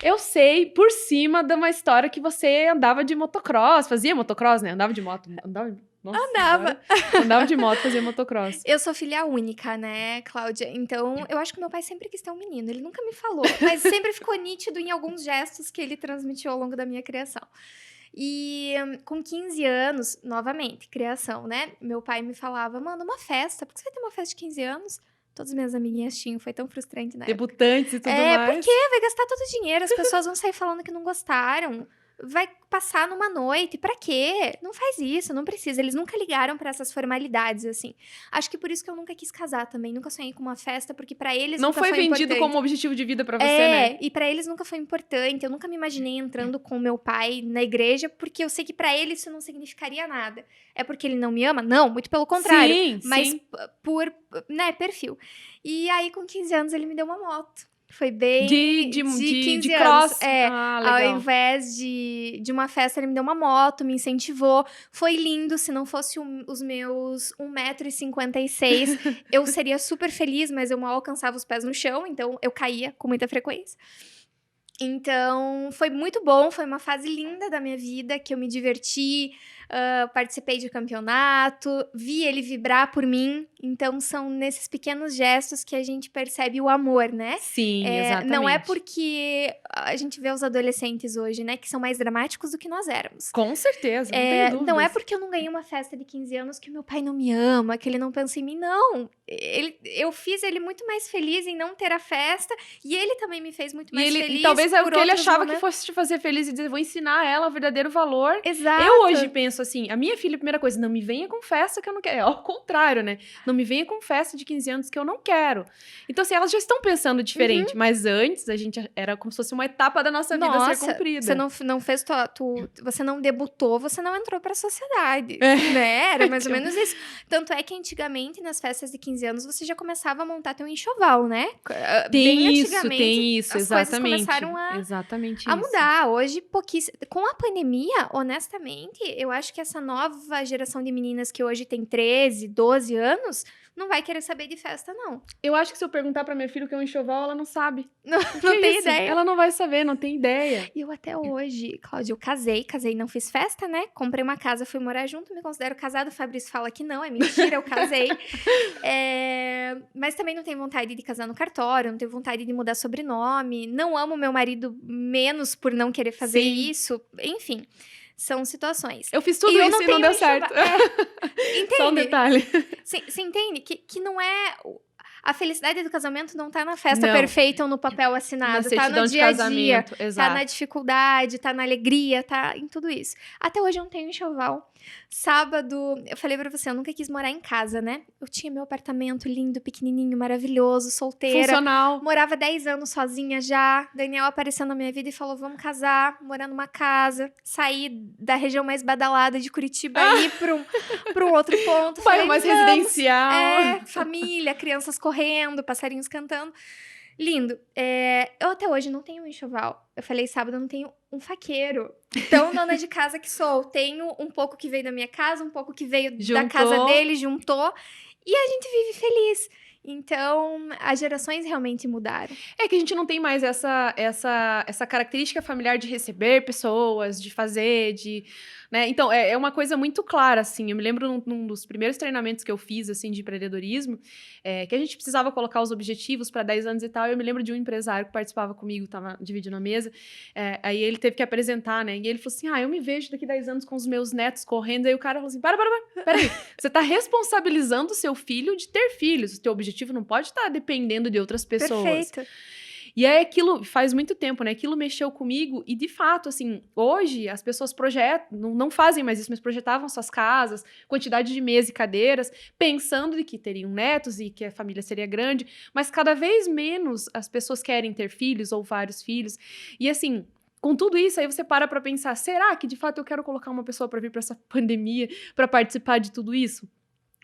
[SPEAKER 1] eu sei, por cima de uma história que você andava de motocross, fazia motocross, né? Andava de moto,
[SPEAKER 2] Andava.
[SPEAKER 1] Andava de moto, fazia motocross.
[SPEAKER 2] Eu sou filha única, né, Cláudia? Então, eu acho que meu pai sempre quis ter um menino. Ele nunca me falou, mas sempre ficou nítido em alguns gestos que ele transmitiu ao longo da minha criação. E com 15 anos, novamente, criação, né? Meu pai me falava, manda uma festa. Por que você vai ter uma festa de 15 anos? Todas as minhas amiguinhas tinham, foi tão frustrante, né?
[SPEAKER 1] Debutantes e tudo mais.
[SPEAKER 2] Por quê? Vai gastar todo o dinheiro, as pessoas vão sair falando que não gostaram. Vai passar numa noite, pra quê? Não faz isso, não precisa. Eles nunca ligaram pra essas formalidades, assim. Acho que por isso que eu nunca quis casar também. Nunca sonhei com uma festa, porque pra eles
[SPEAKER 1] Não
[SPEAKER 2] nunca
[SPEAKER 1] foi
[SPEAKER 2] foi
[SPEAKER 1] vendido
[SPEAKER 2] importante.
[SPEAKER 1] como objetivo de vida pra você, né?
[SPEAKER 2] E pra eles nunca foi importante. Eu nunca me imaginei entrando com meu pai na igreja, porque eu sei que pra ele isso não significaria nada. É porque ele não me ama? Não, muito pelo contrário.
[SPEAKER 1] Sim,
[SPEAKER 2] Mas
[SPEAKER 1] sim.
[SPEAKER 2] por, né, perfil. E aí, com 15 anos, ele me deu uma moto. Foi bem...
[SPEAKER 1] De
[SPEAKER 2] 15
[SPEAKER 1] cross.
[SPEAKER 2] anos. É,
[SPEAKER 1] Ah,
[SPEAKER 2] ao
[SPEAKER 1] legal.
[SPEAKER 2] invés de uma festa, ele me deu uma moto, me incentivou. Foi lindo. Se não fosse os meus 1,56 m, eu seria super feliz, mas eu mal alcançava os pés no chão, então eu caía com muita frequência. Então, foi muito bom, foi uma fase linda da minha vida, que eu me diverti, participei de campeonato, vi ele vibrar por mim. Então, são nesses pequenos gestos que a gente percebe o amor, né?
[SPEAKER 1] Sim, exatamente.
[SPEAKER 2] Não é porque a gente vê os adolescentes hoje, né, que são mais dramáticos do que nós éramos.
[SPEAKER 1] Com certeza, não tenho dúvidas.
[SPEAKER 2] Não é porque eu não ganhei uma festa de 15 anos que meu pai não me ama, que ele não pensa em mim, não. Eu fiz ele muito mais feliz em não ter a festa, e ele também me fez muito mais feliz.
[SPEAKER 1] E talvez é o
[SPEAKER 2] por
[SPEAKER 1] que ele
[SPEAKER 2] outros
[SPEAKER 1] achava
[SPEAKER 2] momentos.
[SPEAKER 1] que fosse te fazer feliz e dizer, vou ensinar ela o verdadeiro valor.
[SPEAKER 2] Exato.
[SPEAKER 1] Eu hoje penso assim, a minha filha, a primeira coisa, não me venha com festa que eu não quero. É ao contrário, né? Não me venha com festa de 15 anos que eu não quero. Então, assim, elas já estão pensando diferente. Mas antes, a gente era como se fosse uma etapa da nossa vida a ser cumprida.
[SPEAKER 2] Você não fez você não debutou, você não entrou pra sociedade. Né? Era mais ou menos isso. Tanto é que antigamente, nas festas de 15 anos, você já começava a montar teu enxoval, né?
[SPEAKER 1] Tem isso,
[SPEAKER 2] as
[SPEAKER 1] exatamente.
[SPEAKER 2] coisas começaram
[SPEAKER 1] exatamente
[SPEAKER 2] a mudar. Hoje, pouquíssimo. Com a pandemia, honestamente, eu acho que essa nova geração de meninas que hoje tem 13, 12 anos, não vai querer saber de festa, não.
[SPEAKER 1] Eu acho que se eu perguntar pra minha filha o que é um enxoval, ela não sabe.
[SPEAKER 2] Não tem ideia.
[SPEAKER 1] Ela não vai saber, não tem ideia.
[SPEAKER 2] E eu até hoje, Cláudia, eu casei, não fiz festa, né? Comprei uma casa, fui morar junto, me considero casada. O Fabrício fala que não, é mentira, eu casei. Mas também não tenho vontade de casar no cartório, não tenho vontade de mudar sobrenome. Não amo meu marido menos por não querer fazer isso. Enfim, são situações.
[SPEAKER 1] Eu fiz tudo isso e não deu certo.
[SPEAKER 2] Entende?
[SPEAKER 1] Só um detalhe.
[SPEAKER 2] Você entende que não é... A felicidade do casamento não tá na festa perfeita ou no papel assinado, tá no dia a dia, tá na dificuldade, tá na alegria, tá em tudo isso. Até hoje eu não tenho enxoval. Sábado, eu falei pra você, eu nunca quis morar em casa, né? Eu tinha meu apartamento lindo, pequenininho, maravilhoso, solteira.
[SPEAKER 1] Funcional.
[SPEAKER 2] Morava 10 anos sozinha já. Daniel apareceu na minha vida e falou, vamos casar, morar numa casa. Sair da região mais badalada de Curitiba e ir pra um outro ponto.
[SPEAKER 1] Bairro mais residencial.
[SPEAKER 2] Família, crianças correndo, passarinhos cantando. Lindo. Eu até hoje não tenho um enxoval. Eu falei sábado, eu não tenho um faqueiro. Então, dona de casa que sou. Tenho um pouco que veio da minha casa, um pouco que veio da casa dele, juntou. E a gente vive feliz. Então, as gerações realmente mudaram.
[SPEAKER 1] É que a gente não tem mais essa característica familiar de receber pessoas, de fazer, né? Então, é uma coisa muito clara, assim. Eu me lembro num dos primeiros treinamentos que eu fiz, assim, de empreendedorismo, que a gente precisava colocar os objetivos para 10 anos e tal. Eu me lembro de um empresário que participava comigo, tava dividindo a mesa. Aí ele teve que apresentar, né? E ele falou assim, eu me vejo daqui 10 anos com os meus netos correndo. Aí o cara falou assim, peraí. Você tá responsabilizando o seu filho de ter filhos. O teu objetivo não pode estar dependendo de outras pessoas.
[SPEAKER 2] Perfeito.
[SPEAKER 1] E aí aquilo, faz muito tempo, né? Aquilo mexeu comigo e, de fato, assim, hoje as pessoas não fazem mais isso, mas projetavam suas casas, quantidade de mesa e cadeiras, pensando de que teriam netos e que a família seria grande, mas cada vez menos as pessoas querem ter filhos ou vários filhos. E, assim, com tudo isso, aí você para pra pensar, será que, de fato, eu quero colocar uma pessoa pra vir pra essa pandemia, pra participar de tudo isso?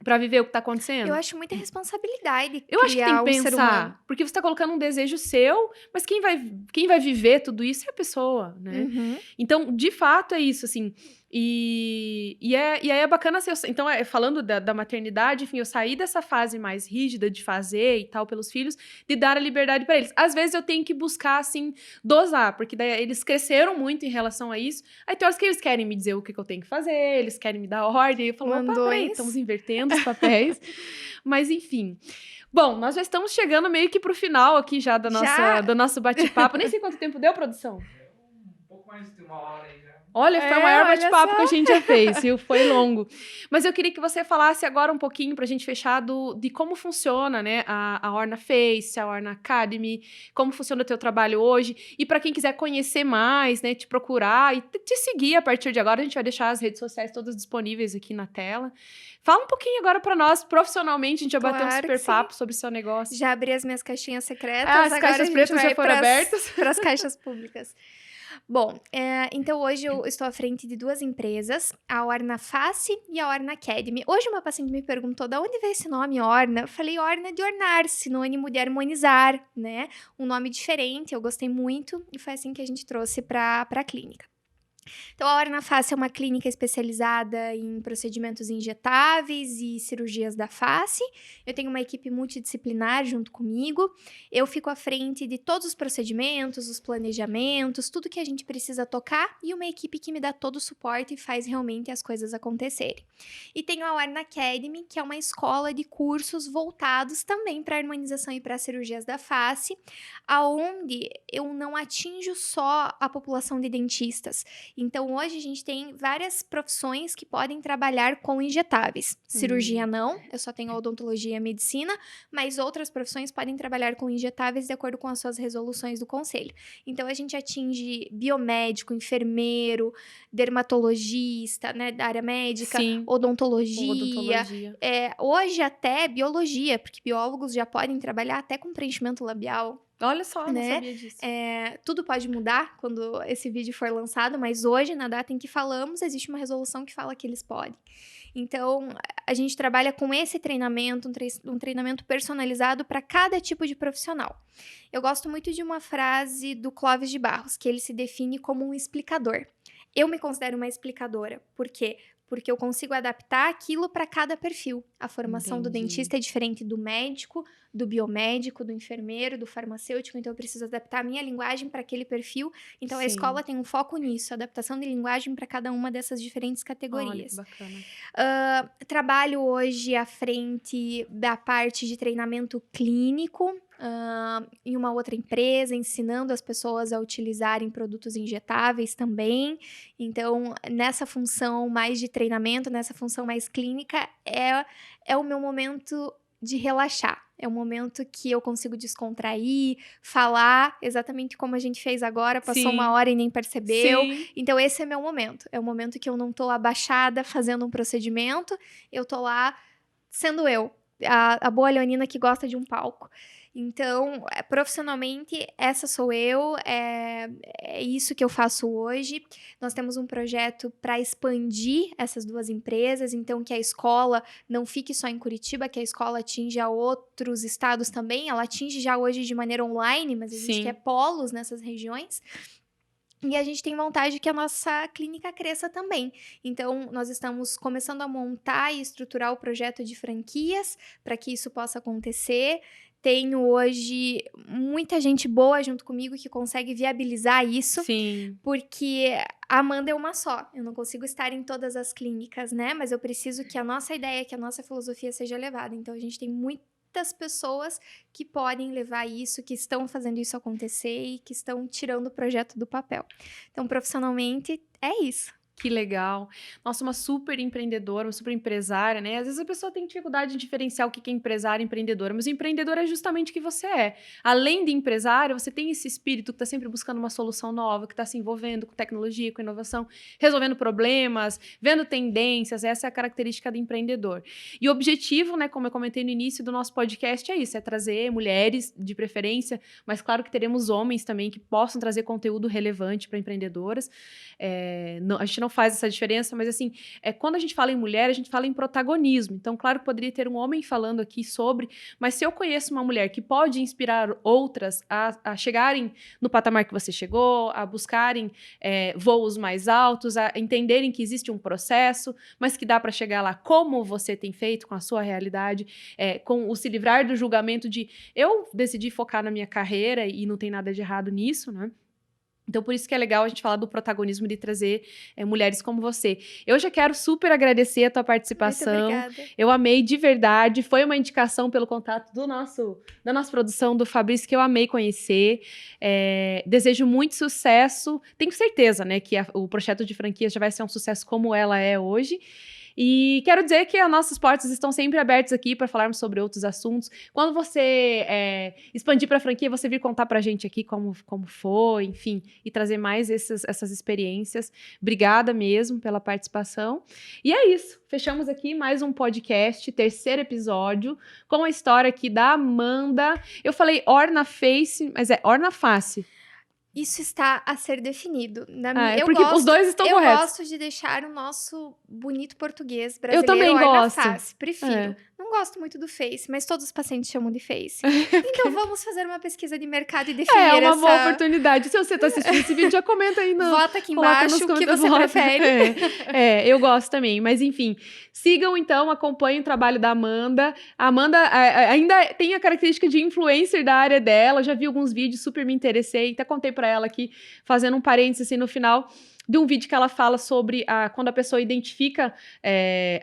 [SPEAKER 1] pra viver o que tá acontecendo?
[SPEAKER 2] Eu acho muita responsabilidade
[SPEAKER 1] Eu acho que tem
[SPEAKER 2] criar
[SPEAKER 1] que
[SPEAKER 2] um ser humano.
[SPEAKER 1] pensar, porque você tá colocando um desejo seu, mas quem vai viver tudo isso é a pessoa, né?
[SPEAKER 2] Uhum.
[SPEAKER 1] Então, de fato, é isso, assim. E aí é bacana, assim, então, falando da maternidade, enfim, eu saí dessa fase mais rígida de fazer e tal pelos filhos, de dar a liberdade pra eles. Às vezes eu tenho que buscar, assim, dosar, porque daí eles cresceram muito em relação a isso. Aí tem horas que eles querem me dizer o que eu tenho que fazer, eles querem me dar ordem, e eu falo, opa, peraí,
[SPEAKER 2] Mandões.
[SPEAKER 1] estamos invertendo os papéis. Mas, enfim. Bom, nós já estamos chegando meio que pro final aqui já do nosso bate-papo. Nem sei quanto tempo deu, produção.
[SPEAKER 3] Um pouco mais de 1 hora aí já.
[SPEAKER 1] Olha, foi o maior
[SPEAKER 2] olha
[SPEAKER 1] bate-papo
[SPEAKER 2] só.
[SPEAKER 1] que a gente já fez, viu? Foi longo. Mas eu queria que você falasse agora um pouquinho pra gente fechar de como funciona, né, a Orna Face, a Orna Academy, como funciona o teu trabalho hoje. E pra quem quiser conhecer mais, né, te procurar e te seguir a partir de agora, a gente vai deixar as redes sociais todas disponíveis aqui na tela. Fala um pouquinho agora pra nós, profissionalmente, a gente já bateu um
[SPEAKER 2] Claro
[SPEAKER 1] super
[SPEAKER 2] que
[SPEAKER 1] papo sobre o seu negócio.
[SPEAKER 2] Já abri as minhas caixinhas secretas,
[SPEAKER 1] As
[SPEAKER 2] agora
[SPEAKER 1] caixas
[SPEAKER 2] a gente
[SPEAKER 1] pretas já
[SPEAKER 2] vai
[SPEAKER 1] foram abertas.
[SPEAKER 2] para as caixas públicas. Bom, então hoje eu estou à frente de 2 empresas, a Orna Face e a Orna Academy. Hoje uma paciente me perguntou de onde veio esse nome Orna. Eu falei Orna de ornar, sinônimo de harmonizar, né? Um nome diferente, eu gostei muito e foi assim que a gente trouxe para a clínica. Então, a Orna Face é uma clínica especializada em procedimentos injetáveis e cirurgias da face. Eu tenho uma equipe multidisciplinar junto comigo. Eu fico à frente de todos os procedimentos, os planejamentos, tudo que a gente precisa tocar e uma equipe que me dá todo o suporte e faz realmente as coisas acontecerem. E tenho a Orna Academy, que é uma escola de cursos voltados também para harmonização e para cirurgias da face, aonde eu não atinjo só a população de dentistas. Então, hoje a gente tem várias profissões que podem trabalhar com injetáveis. Cirurgia não, eu só tenho odontologia e medicina, mas outras profissões podem trabalhar com injetáveis de acordo com as suas resoluções do conselho. Então, a gente atinge biomédico, enfermeiro, dermatologista, né, da área médica,
[SPEAKER 1] Sim.
[SPEAKER 2] odontologia. Hoje até biologia, porque biólogos já podem trabalhar até com preenchimento labial.
[SPEAKER 1] Olha só, não
[SPEAKER 2] Né?
[SPEAKER 1] sabia disso.
[SPEAKER 2] Tudo pode mudar quando esse vídeo for lançado, mas hoje, na data em que falamos, existe uma resolução que fala que eles podem. Então, a gente trabalha com esse treinamento, um treinamento personalizado para cada tipo de profissional. Eu gosto muito de uma frase do Clóvis de Barros, que ele se define como um explicador. Eu me considero uma explicadora. Por quê? Porque eu consigo adaptar aquilo para cada perfil. A formação do
[SPEAKER 1] Entendi.
[SPEAKER 2] dentista é diferente do médico, do biomédico, do enfermeiro, do farmacêutico, então eu preciso adaptar a minha linguagem para aquele perfil. Então, a
[SPEAKER 1] Sim.
[SPEAKER 2] escola tem um foco nisso, adaptação de linguagem para cada uma dessas diferentes categorias.
[SPEAKER 1] Olha, que bacana.
[SPEAKER 2] Trabalho hoje à frente da parte de treinamento clínico, em uma outra empresa, ensinando as pessoas a utilizarem produtos injetáveis também. Então, nessa função mais de treinamento, nessa função mais clínica, é o meu momento de relaxar. É um momento que eu consigo descontrair, falar exatamente como a gente fez agora, passou
[SPEAKER 1] Sim.
[SPEAKER 2] 1 hora e nem percebeu.
[SPEAKER 1] Sim.
[SPEAKER 2] Então, esse é meu momento. É o momento que eu não tô abaixada fazendo um procedimento, eu tô lá sendo eu, a boa leonina que gosta de um palco. Então, profissionalmente, essa sou eu, é isso que eu faço hoje. Nós temos um projeto para expandir essas 2 empresas, então que a escola não fique só em Curitiba, que a escola atinja outros estados também. Ela atinge já hoje de maneira online, mas a gente
[SPEAKER 1] Sim.
[SPEAKER 2] quer polos nessas regiões. E a gente tem vontade que a nossa clínica cresça também. Então, nós estamos começando a montar e estruturar o projeto de franquias para que isso possa acontecer. Tenho hoje muita gente boa junto comigo que consegue viabilizar isso.
[SPEAKER 1] Sim.
[SPEAKER 2] Porque a Amanda é uma só. Eu não consigo estar em todas as clínicas, né? Mas eu preciso que a nossa ideia, que a nossa filosofia seja levada. Então, a gente tem muitas pessoas que podem levar isso, que estão fazendo isso acontecer e que estão tirando o projeto do papel. Então, profissionalmente, é isso.
[SPEAKER 1] Que legal. Nossa, uma super empreendedora, uma super empresária, né? Às vezes a pessoa tem dificuldade de diferenciar o que é empresária e empreendedora, mas o empreendedor é justamente o que você é. Além de empresária, você tem esse espírito que está sempre buscando uma solução nova, que está se envolvendo com tecnologia, com inovação, resolvendo problemas, vendo tendências. Essa é a característica do empreendedor. E o objetivo, né, como eu comentei no início do nosso podcast, é isso, é trazer mulheres, de preferência, mas claro que teremos homens também que possam trazer conteúdo relevante para empreendedoras. A gente não faz essa diferença, mas assim, quando a gente fala em mulher, a gente fala em protagonismo. Então, claro que poderia ter um homem falando aqui sobre, mas se eu conheço uma mulher que pode inspirar outras a chegarem no patamar que você chegou, a buscarem voos mais altos, a entenderem que existe um processo, mas que dá para chegar lá como você tem feito, com a sua realidade, com o se livrar do julgamento de eu decidi focar na minha carreira e não tem nada de errado nisso, né? Então, por isso que é legal a gente falar do protagonismo de trazer mulheres como você. Eu já quero super agradecer a tua participação.
[SPEAKER 2] Muito obrigada.
[SPEAKER 1] Eu amei de verdade. Foi uma indicação pelo contato da nossa produção, do Fabrício, que eu amei conhecer. Desejo muito sucesso. Tenho certeza, né, que o projeto de franquias já vai ser um sucesso como ela é hoje. E quero dizer que as nossas portas estão sempre abertas aqui para falarmos sobre outros assuntos. Quando você expandir para a franquia, você vir contar para a gente aqui como foi, enfim, e trazer mais essas experiências. Obrigada mesmo pela participação. E é isso. Fechamos aqui mais um podcast, 3º episódio, com a história aqui da Amanda. Eu falei Orna Face, mas é Orna Face.
[SPEAKER 2] Isso está a ser definido.
[SPEAKER 1] Porque os dois estão corretos.
[SPEAKER 2] Eu gosto de deixar o nosso bonito português brasileiro.
[SPEAKER 1] Eu também gosto.
[SPEAKER 2] Face. Prefiro. Não gosto muito do Face, mas todos os pacientes chamam de Face. Então vamos fazer uma pesquisa de mercado e definir
[SPEAKER 1] É uma boa oportunidade. Se você está assistindo esse vídeo, já comenta aí.
[SPEAKER 2] Vota aqui embaixo o que você prefere.
[SPEAKER 1] Eu gosto também. Mas enfim, sigam então, acompanhem o trabalho da Amanda. A Amanda ainda tem a característica de influencer da área dela. Já vi alguns vídeos, super me interessei. Até contei para ela aqui, fazendo um parênteses assim no final, de um vídeo que ela fala sobre quando a pessoa identifica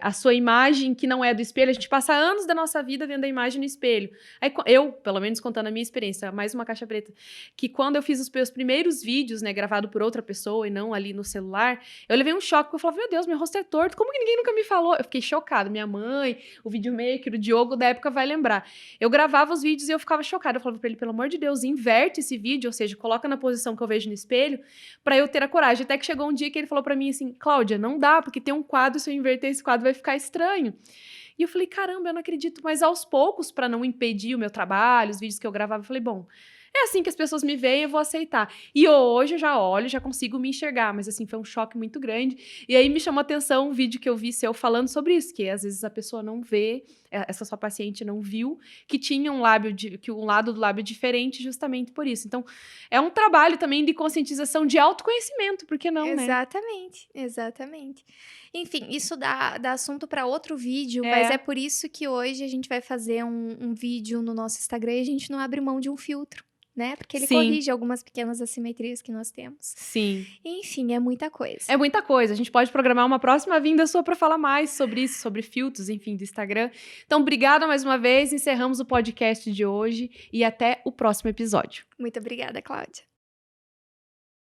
[SPEAKER 1] a sua imagem que não é do espelho. A gente passa anos da nossa vida vendo a imagem no espelho. Aí eu, pelo menos contando a minha experiência, mais uma caixa preta, que quando eu fiz os meus primeiros vídeos, né, gravado por outra pessoa e não ali no celular, eu levei um choque, porque eu falava, meu Deus, meu rosto é torto, como que ninguém nunca me falou? Eu fiquei chocada. Minha mãe, o videomaker, o Diogo da época vai lembrar. Eu gravava os vídeos e eu ficava chocada. Eu falava pra ele, pelo amor de Deus, inverte esse vídeo, ou seja, coloca na posição que eu vejo no espelho, pra eu ter a coragem. Até que chegou um dia que ele falou pra mim assim, Cláudia, não dá, porque tem um quadro, se eu inverter esse quadro vai ficar estranho. E eu falei, caramba, eu não acredito. Mas aos poucos, pra não impedir o meu trabalho, os vídeos que eu gravava, eu falei, bom, é assim que as pessoas me veem, eu vou aceitar. E hoje eu já olho, já consigo me enxergar, mas assim, foi um choque muito grande. E aí me chamou a atenção um vídeo que eu vi seu falando sobre isso, que às vezes a pessoa não vê, essa sua paciente não viu, que tinha um lado do lábio diferente justamente por isso. Então, é um trabalho também de conscientização, de autoconhecimento, por que não, né?
[SPEAKER 2] Exatamente. Enfim, isso dá assunto para outro vídeo, mas é por isso que hoje a gente vai fazer um vídeo no nosso Instagram e a gente não abre mão de um filtro, né? Porque ele corrige algumas pequenas assimetrias que nós temos.
[SPEAKER 1] Sim.
[SPEAKER 2] Enfim, é muita coisa.
[SPEAKER 1] É muita coisa. A gente pode programar uma próxima vinda sua para falar mais sobre isso, sobre filtros, enfim, do Instagram. Então, obrigada mais uma vez. Encerramos o podcast de hoje e até o próximo episódio.
[SPEAKER 2] Muito obrigada, Cláudia.